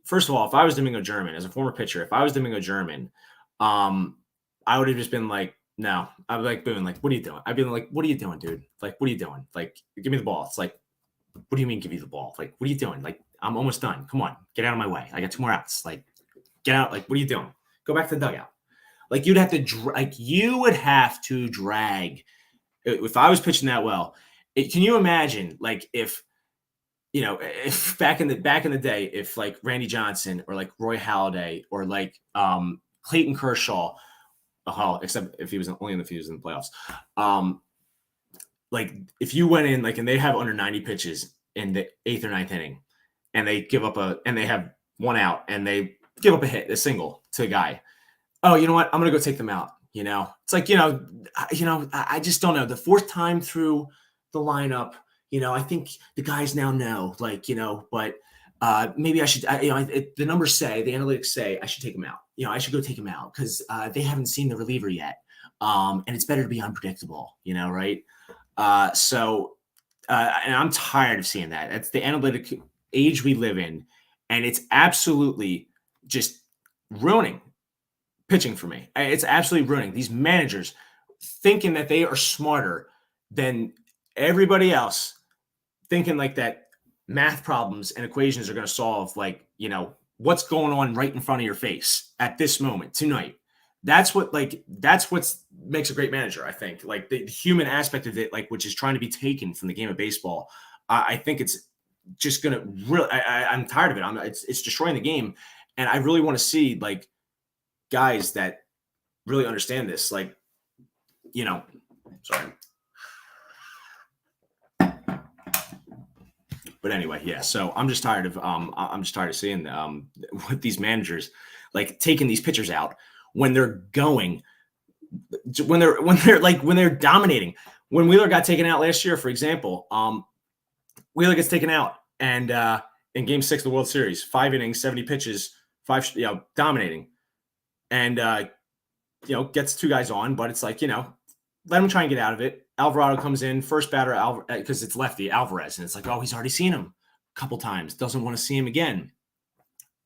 first of all, if I was Domingo German, as a former pitcher, if I was Domingo German, I would have just been like, No, I'd be like, Boone, like, what are you doing? I'd be like, what are you doing, dude? Like, what are you doing? Like, give me the ball. It's like, what do you mean give you the ball? Like, what are you doing? Like, I'm almost done. Come on, get out of my way. I got 2 more outs. Like, get out. Like, what are you doing? Go back to the dugout. Like, you would have to drag. If I was pitching that well, can you imagine, like, if back in the day, if like Randy Johnson or like Roy Halladay or like Clayton Kershaw, except if he was only in the playoffs, like if you went in like and they have under 90 pitches in the 8th or 9th inning, and they have 1 out and they give up a single to a guy. Oh, you know what? I'm gonna go take them out. It's like I just don't know. The 4th time through the lineup, I think the guys now know, like, but maybe I should. The numbers say, the analytics say, I should take them out. I should go take them out because they haven't seen the reliever yet, and it's better to be unpredictable. Right? And I'm tired of seeing that. It's the analytic age we live in, and it's absolutely just ruining pitching for me. It's absolutely ruining these managers thinking that they are smarter than everybody else, thinking like that math problems and equations are going to solve, like, what's going on right in front of your face at this moment tonight. That's what makes a great manager, I think. Like the human aspect of it, like, which is trying to be taken from the game of baseball. I think it's just going to really, I'm tired of it. It's destroying the game. And I really want to see like guys that really understand this, like, sorry. But anyway, yeah. So I'm just tired of seeing what these managers like taking these pitchers out when they're dominating. When Wheeler got taken out last year, for example, Wheeler gets taken out, and in Game 6 of the World Series, 5 innings, 70 pitches, dominating, and gets 2 guys on, but it's like, let him try and get out of it. Alvarado comes in, first batter, because it's lefty Alvarez, and it's like, oh, he's already seen him a couple times, doesn't want to see him again.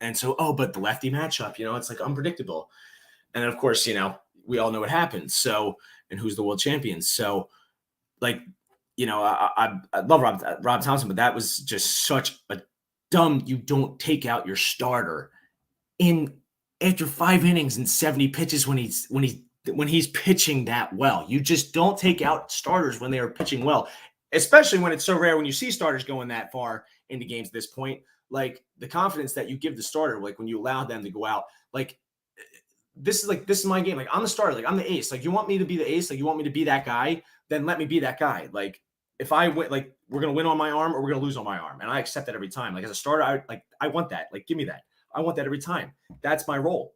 And so, but the lefty matchup, it's like unpredictable. And then, of course, we all know what happens. So, and who's the world champion? So, like, I love Rob Thompson, but that was just such a dumb. You don't take out your starter after 5 innings and 70 pitches when he's pitching that well. You just don't take out starters when they are pitching well, especially when it's so rare when you see starters going that far into games at this point. Like the confidence that you give the starter, like when you allow them to go out, like this is my game. Like I'm the starter, like I'm the ace. Like you want me to be the ace, like you want me to be that guy, then let me be that guy. Like if I win, like we're gonna win on my arm or we're gonna lose on my arm, and I accept that every time. Like as a starter, I want that. Like give me that. I want that every time. That's my role.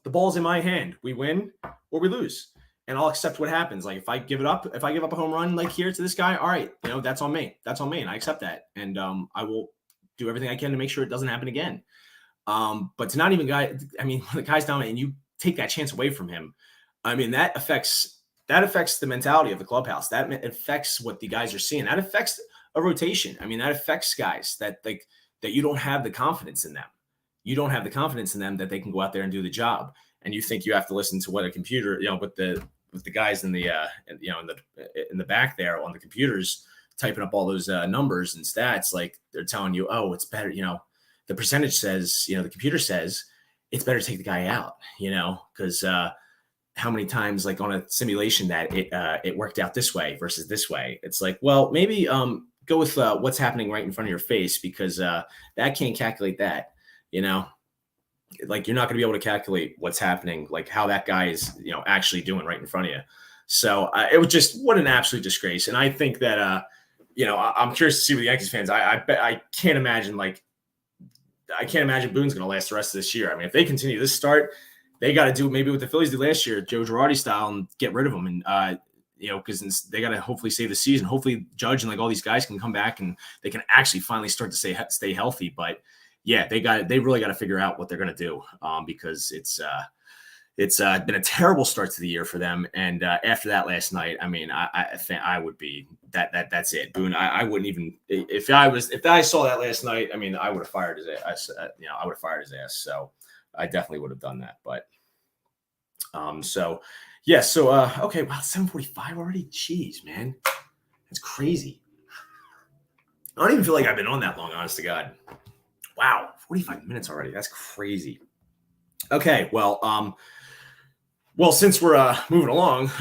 The ball's in my hand. We win or we lose, and I'll accept what happens. Like if I give up a home run like here to this guy, all right, that's on me. That's on me, and I accept that. And I will do everything I can to make sure it doesn't happen again. But to not even when the guy's down and you take that chance away from him, I mean that affects the mentality of the clubhouse. That affects what the guys are seeing. That affects a rotation. I mean that affects guys that you don't have the confidence in them. You don't have the confidence in them that they can go out there and do the job. And you think you have to listen to what a computer, with the guys in the in the back there on the computers typing up all those numbers and stats, like they're telling you, oh, it's better. The percentage says, the computer says it's better to take the guy out. Because how many times, like on a simulation, that it worked out this way versus this way. It's like, well, maybe go with what's happening right in front of your face, because that can't calculate that. Like you're not going to be able to calculate what's happening, like how that guy is, actually doing right in front of you. So it was just, what an absolute disgrace. And I think that, I'm curious to see with the Yankees fans. I can't imagine Boone's going to last the rest of this year. I mean, if they continue this start, they got to do maybe what the Phillies did last year, Joe Girardi style, and get rid of him. And, because they got to hopefully save the season. Hopefully Judge and like all these guys can come back and they can actually finally start to stay healthy. But yeah, they really got to figure out what they're going to do, because it's been a terrible start to the year for them. And after that last night, I mean, I think I would be that's it. Boone, I wouldn't even, if I saw that last night, I mean, I would have fired his ass. I would have fired his ass. So I definitely would have done that. But so Yeah. So, okay. Wow. 7:45 already. Jeez, man. That's crazy. I don't even feel like I've been on that long, honest to God. Wow. 45 minutes already. That's crazy. Okay. Well, since we're moving along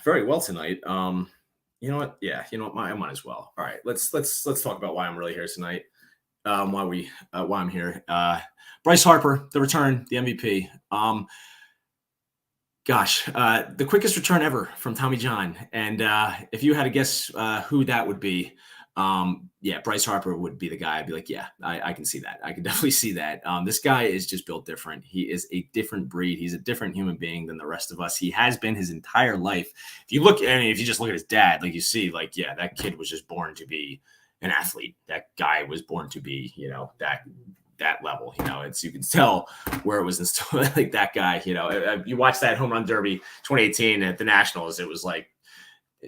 very well tonight, you know what? Yeah, you know what? I might as well. All right, let's talk about why I'm really here tonight. Why I'm here. Bryce Harper, the return, the MVP. The quickest return ever from Tommy John. And if you had to guess who that would be, Bryce Harper would be the guy. I'd be like, yeah, I can see that. I can definitely see that. This guy is just built different. He is a different breed. He's a different human being than the rest of us. He has been his entire life. If you just look at his dad, like you see, like, yeah, that kid was just born to be an athlete. That guy was born to be, that level, it's, you can tell where it was installed. Like that guy, you watch that home run derby 2018 at the Nationals. It was like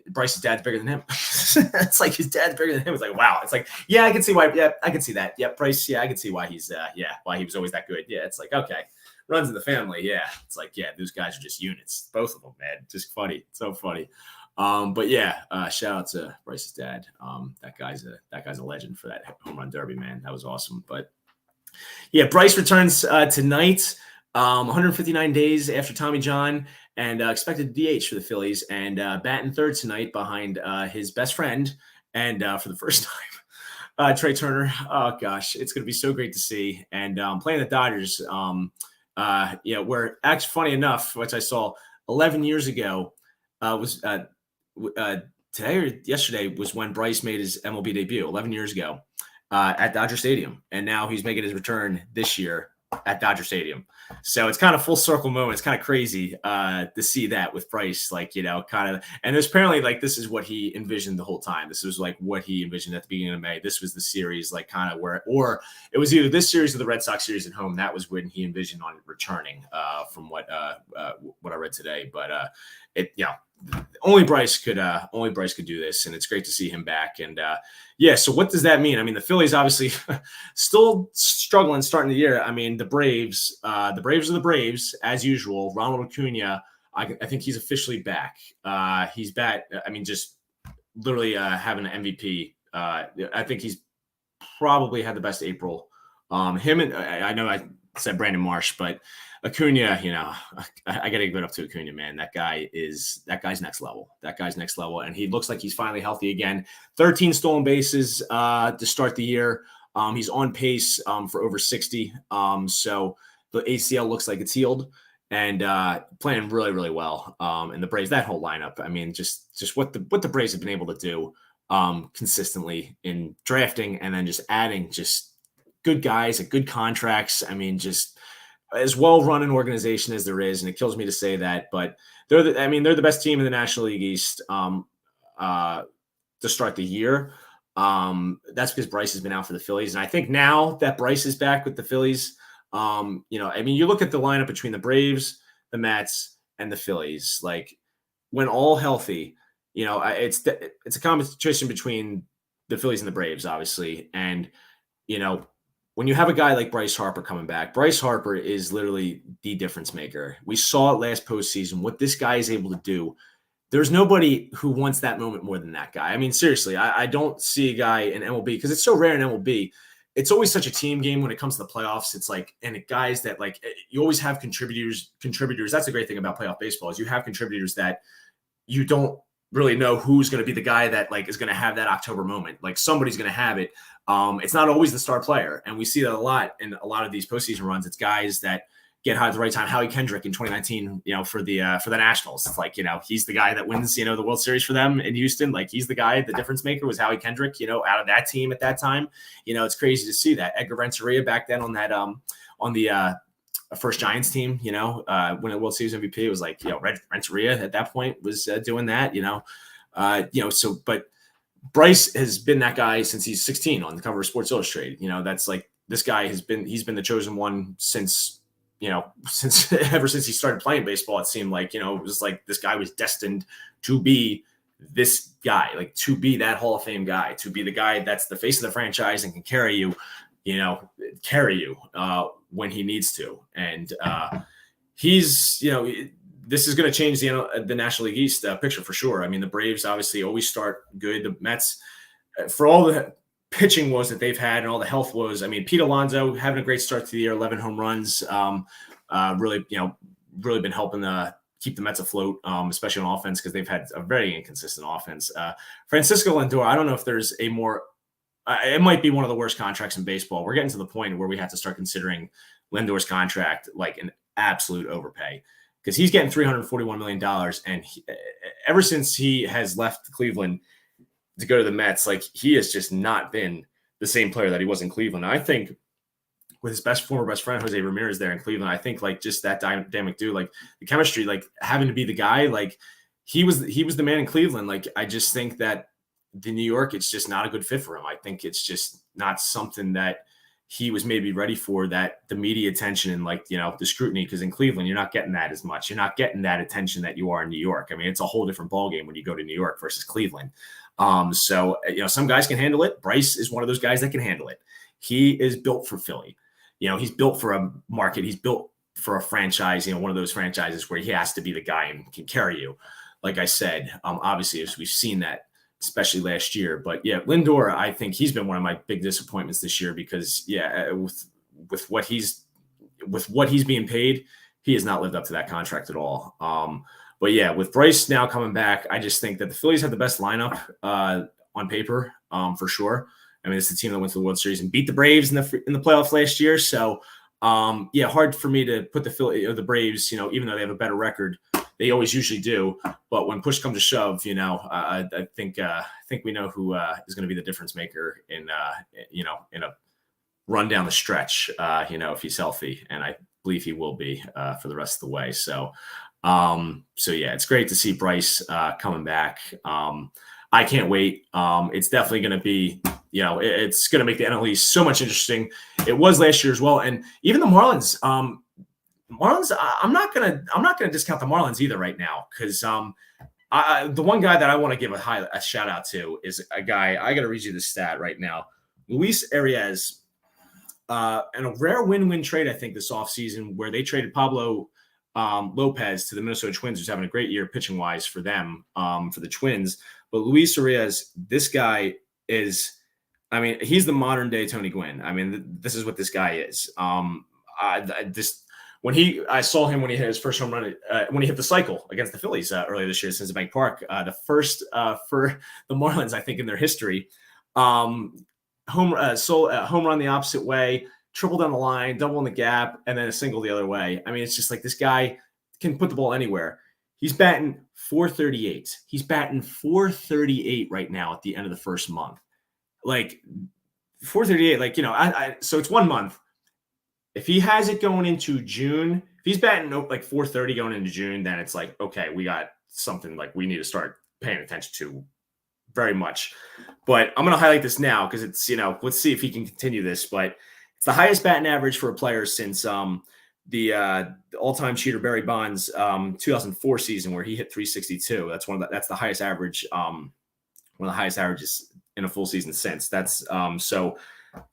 Bryce's dad's bigger than him. It's like his dad's bigger than him. It's like, wow. It's like, yeah, I can see why. Yeah, I can see that. Yeah, Bryce. Yeah, I can see why he's why he was always that good. Yeah, it's like, okay, runs in the family. Yeah, it's like, yeah, those guys are just units, both of them, man. Just funny, so funny. Shout out to Bryce's dad. That guy's a legend for that home run derby, man. That was awesome. But yeah, Bryce returns tonight, 159 days after Tommy John, and expected DH for the Phillies, and batting third tonight behind his best friend, and for the first time, Trey Turner. Oh gosh, it's going to be so great to see. And playing the Dodgers, where actually, funny enough, which I saw 11 years ago, was today or yesterday was when Bryce made his MLB debut 11 years ago. At Dodger Stadium, and now he's making his return this year at Dodger Stadium. So it's kind of full circle moment. It's kind of crazy to see that with Bryce, and there's apparently this is what he envisioned the whole time. This was like what he envisioned at the beginning of May. This was the series, or it was either this series or the Red Sox series at home. That was when he envisioned on returning, from what I read today. But only Bryce could do this, and it's great to see him back. And so what does that mean? I mean, the Phillies obviously still struggling starting the year. I mean, the Braves are the Braves as usual. Ronald Acuna, I think he's officially back. He's back. I mean, just literally having an MVP. I think he's probably had the best April. Him and I know I said Brandon Marsh, but Acuna, I got to give it up to Acuna, man. That guy's next level. That guy's next level. And he looks like he's finally healthy again. 13 stolen bases to start the year. He's on pace for over 60. So the ACL looks like it's healed, and playing really, really well. And the Braves, that whole lineup, I mean, just what the Braves have been able to do consistently in drafting, and then just adding just good guys at good contracts. I mean, just as well-run an organization as there is, and it kills me to say that, but they're the best team in the National League East to start the year. That's because Bryce has been out for the Phillies, and I think now that Bryce is back with the Phillies, you look at the lineup between the Braves, the Mets, and the Phillies. Like, when all healthy, it's a competition between the Phillies and the Braves, obviously, and when you have a guy like Bryce Harper coming back, Bryce Harper is literally the difference maker. We saw it last postseason, what this guy is able to do. There's nobody who wants that moment more than that guy. I mean, seriously, I don't see a guy in MLB, because it's so rare in MLB. It's always such a team game when it comes to the playoffs. It's like, and guys that you always have contributors. That's the great thing about playoff baseball, is you have contributors that you don't really know who's going to be the guy that is going to have that October moment. Like, somebody's going to have it. It's not always the star player. And we see that a lot in a lot of these postseason runs. It's guys that get hot at the right time. Howie Kendrick in 2019, for the Nationals. It's like, he's the guy that wins, the World Series for them in Houston. Like, he's the guy, the difference maker was Howie Kendrick, out of that team at that time. It's crazy to see that. Edgar Renteria back then on that, on the first Giants team, when a World Series MVP, it was like, Renteria at that point was doing that, but Bryce has been that guy since he's 16 on the cover of Sports Illustrated. That's like, this guy he's been the chosen one since ever since he started playing baseball. It seemed like, it was like this guy was destined to be this guy, like to be that Hall of Fame guy, to be the guy that's the face of the franchise and can carry you when he needs to. And he's, this is going to change the National League East picture for sure. I mean, the Braves obviously always start good. The Mets, for all the pitching woes that they've had and all the health woes, I mean, Pete Alonso having a great start to the year, 11 home runs, really been helping keep the Mets afloat, especially on offense because they've had a very inconsistent offense. Francisco Lindor, I don't know if there's a more it might be one of the worst contracts in baseball. We're getting to the point where we have to start considering Lindor's contract like an absolute overpay because he's getting $341 million. And ever since he has left Cleveland to go to the Mets, like he has just not been the same player that he was in Cleveland. I think with his former best friend, Jose Ramirez there in Cleveland, I think like just that dynamic dude, like the chemistry, like having to be the guy, like he was the man in Cleveland. Like, I just think that the New York, it's just not a good fit for him. I think it's just not something that he was maybe ready for, that the media attention and like, the scrutiny, because in Cleveland, you're not getting that as much. You're not getting that attention that you are in New York. I mean, it's a whole different ballgame when you go to New York versus Cleveland. So some guys can handle it. Bryce is one of those guys that can handle it. He is built for Philly. He's built for a market. He's built for a franchise, one of those franchises where he has to be the guy and can carry you. Like I said, obviously, as we've seen that, especially last year. But yeah, Lindor, I think he's been one of my big disappointments this year because with what he's being paid, he has not lived up to that contract at all. But yeah, with Bryce now coming back, I just think that the Phillies have the best lineup on paper for sure. I mean, it's the team that went to the World Series and beat the Braves in the playoffs last year. So hard for me to put the Braves, even though they have a better record. They always usually do, but when push comes to shove, I think we know who is going to be the difference maker in a run down the stretch. If he's healthy, and I believe he will be for the rest of the way. So yeah, it's great to see Bryce coming back. I can't wait. It's definitely going to be, it's going to make the NL East so much interesting. It was last year as well, and even the Marlins. I'm not gonna discount the Marlins either right now because the one guy that I want to give a shout out to is a guy. I got to read you the stat right now. Luis Arias, and a rare win-win trade I think this offseason where they traded Pablo Lopez to the Minnesota Twins, who's having a great year pitching wise for them for the Twins. But Luis Arias, this guy is, I mean, he's the modern day Tony Gwynn. I mean, this is what this guy is. I saw him when he hit his first home run, when he hit the cycle against the Phillies earlier this year at Cincinnati Park, the first for the Marlins, I think, in their history. Home run the opposite way, triple down the line, double in the gap, and then a single the other way. I mean, it's just like this guy can put the ball anywhere. He's batting .438. He's batting .438 right now at the end of the first month. Like .438, like, so it's 1 month. If he has it going into June, if he's batting like .430 going into June, then it's like, okay, we got something like we need to start paying attention to very much. But I'm going to highlight this now because it's, let's see if he can continue this. But it's the highest batting average for a player since the all-time cheater Barry Bonds 2004 season where he hit .362. That's the highest average, one of the highest averages in a full season since. That's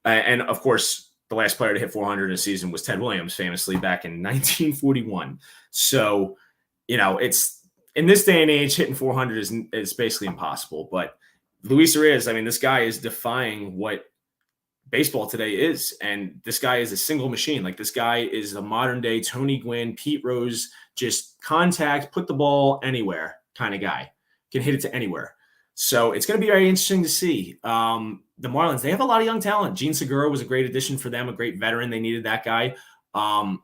and of course, the last player to hit 400 in a season was Ted Williams, famously back in 1941. So, it's in this day and age, hitting 400 is basically impossible. But Luis Arias, I mean, this guy is defying what baseball today is. And this guy is a single machine. Like, this guy is a modern day Tony Gwynn, Pete Rose, just contact, put the ball anywhere kind of guy. Can hit it to anywhere. So it's going to be very interesting to see. The Marlins, they have a lot of young talent. Gene Segura was a great addition for them, a great veteran. They needed that guy. Like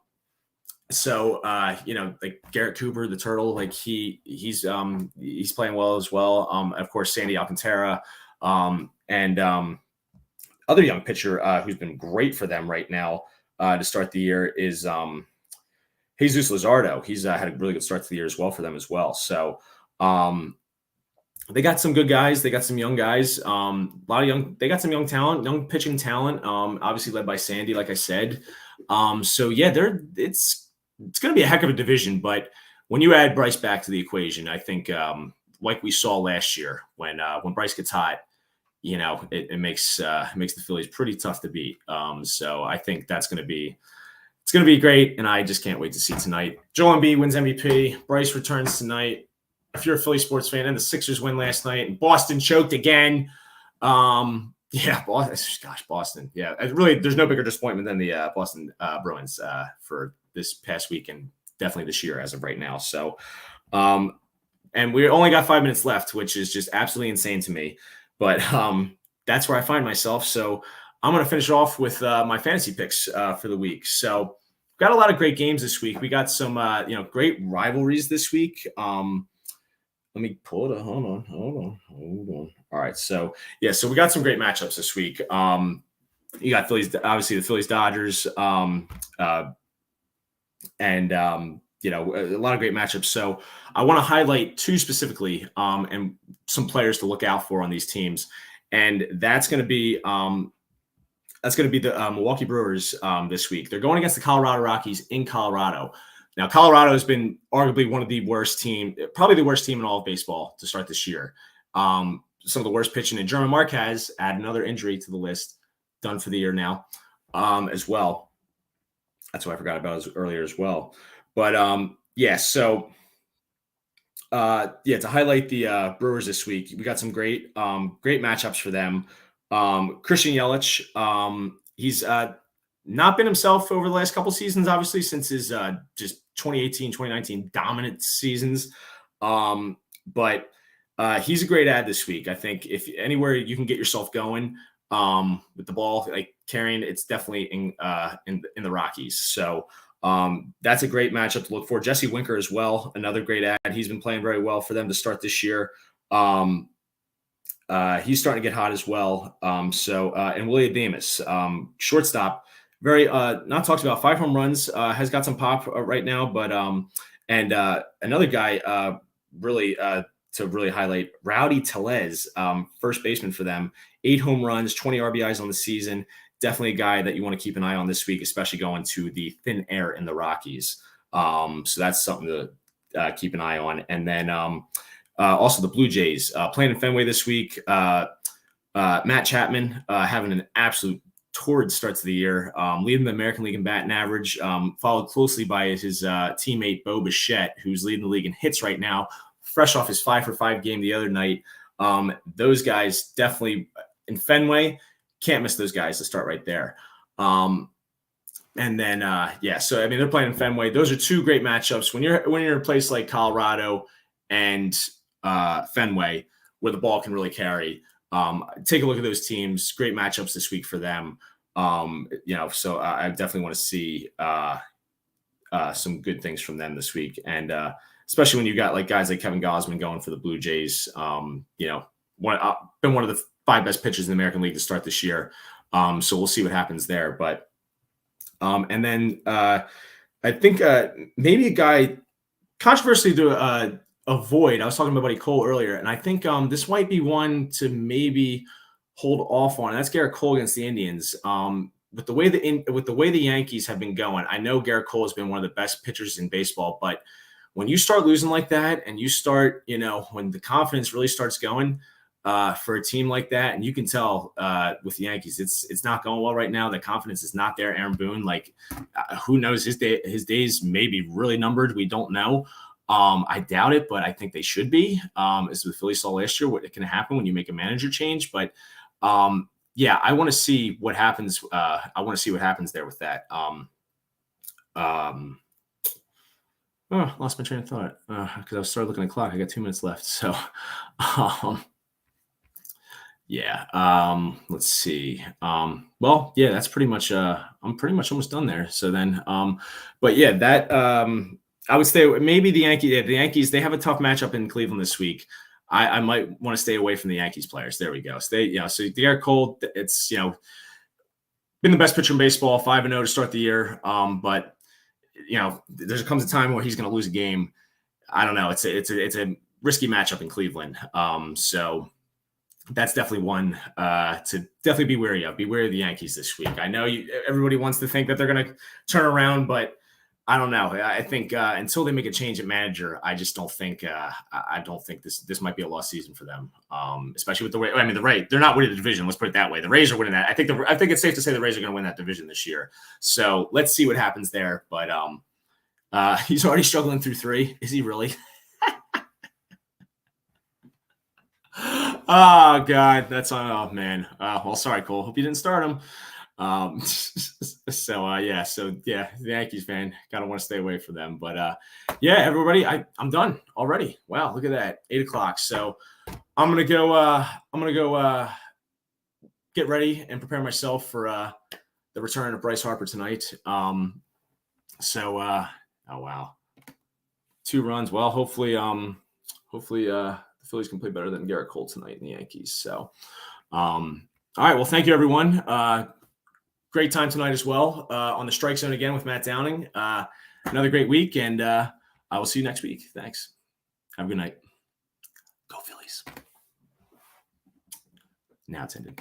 Garrett Cooper, the Turtle, like he's playing well as well. Of course, Sandy Alcantara, and other young pitcher who's been great for them right now to start the year is Jesus Luzardo. He's had a really good start to the year as well for them as well. So they got some good guys. They got some young guys. They got some young talent, young pitching talent. Obviously led by Sandy, like I said. So yeah, it's going to be a heck of a division. But when you add Bryce back to the equation, I think like we saw last year when Bryce gets hot, it makes the Phillies pretty tough to beat. So I think that's going to be It's going to be great, and I just can't wait to see tonight. Joel Embiid wins MVP. Bryce returns tonight. If you're a Philly sports fan, and the Sixers win last night, and Boston choked again. Yeah, Boston. Yeah, really, there's no bigger disappointment than the Boston Bruins for this past week and definitely this year as of right now. So, and we only got 5 minutes left, which is just absolutely insane to me. But that's where I find myself. So I'm going to finish off with my fantasy picks for the week. So got a lot of great games this week. We got some great rivalries this week. Let me pull it. Hold on. All right. So we got some great matchups this week. You got Phillies, obviously the Phillies Dodgers, and a lot of great matchups. So I want to highlight two specifically, and some players to look out for on these teams. And that's going to be the Milwaukee Brewers this week. They're going against the Colorado Rockies in Colorado. Now, Colorado has been arguably one of the worst team, probably the worst team in all of baseball to start this year. Some of the worst pitching, and German Marquez, add another injury to the list, done for the year now as well. That's what I forgot about earlier as well. But to highlight the Brewers this week, we got some great matchups for them. Christian Yelich, he's not been himself over the last couple seasons, obviously, since his just 2018, 2019 dominant seasons. But he's a great ad this week. I think if anywhere you can get yourself going with the ball, like carrying, it's definitely in the Rockies. So that's a great matchup to look for. Jesse Winker as well, another great ad. He's been playing very well for them to start this year. He's starting to get hot as well. And Willie Adames, shortstop, very not talked about, 5 home runs, has got some pop right now, but another guy to really highlight, Rowdy Tellez, first baseman for them, 8 home runs, 20 RBIs on the season. Definitely a guy that you want to keep an eye on this week, especially going to the thin air in the Rockies. So that's something to keep an eye on. And then also the Blue Jays playing in Fenway this week. Matt Chapman having an absolute torrid start to the year, leading the American League in batting average, followed closely by his teammate Bo Bichette, who's leading the league in hits right now, fresh off his 5-for-5 game the other night. Those guys definitely in Fenway, can't miss those guys to start right there. So I mean, they're playing in Fenway. Those are two great matchups when you're in a place like Colorado and Fenway, where the ball can really carry. Take a look at those teams. Great matchups this week for them. So I definitely want to see some good things from them this week, and especially when you got like guys like Kevin Gausman going for the Blue Jays. Been one of the 5 best pitchers in the American League to start this year. So we'll see what happens there. But and then I think maybe a guy controversially to avoid. I was talking about Buddy Cole earlier, and I think this might be one to maybe hold off on. And that's Garrett Cole against the Indians. With the way the Yankees have been going, I know Garrett Cole has been one of the best pitchers in baseball, but when you start losing like that, and you start, when the confidence really starts going for a team like that, and you can tell with the Yankees, it's not going well right now. The confidence is not there. Aaron Boone, who knows, his days may be really numbered. We don't know. I doubt it, but I think they should be. As the Phillies saw last year, what can happen when you make a manager change. But I want to see what happens. I want to see what happens there with that. Lost my train of thought because I started looking at the clock. I got 2 minutes left. So, let's see. That's pretty much. I'm pretty much almost done there. So then, I would say maybe the Yankees. Yeah, the Yankees, they have a tough matchup in Cleveland this week. I might want to stay away from the Yankees players. There we go. So Garrett Cole, it's been the best pitcher in baseball, 5-0 to start the year. But there comes a time where he's going to lose a game. I don't know. It's a risky matchup in Cleveland. So that's definitely one to definitely be wary of. Be wary of the Yankees this week. I know everybody wants to think that they're going to turn around, but I don't know. I think until they make a change at manager, I just don't think this might be a lost season for them. Especially with the Rays. I mean, the Rays, they're not winning the division. Let's put it that way. The Rays are winning that. I think it's safe to say the Rays are going to win that division this year. So let's see what happens there. But he's already struggling through 3. Is he really? Oh God, that's oh man. Well, sorry, Cole. Hope you didn't start him. The Yankees fan, gotta want to stay away from them. But yeah, everybody, I'm done already. Wow, look at that, 8:00. So I'm gonna go get ready and prepare myself for the return of Bryce Harper tonight. Oh wow, 2 runs. Well, hopefully the Phillies can play better than Garrett Cole tonight in the Yankees. So all right, well, thank you everyone. Great time tonight as well on the Strike Zone again with Matt Downing. Another great week, and I will see you next week. Thanks. Have a good night. Go Phillies. Now it's ended.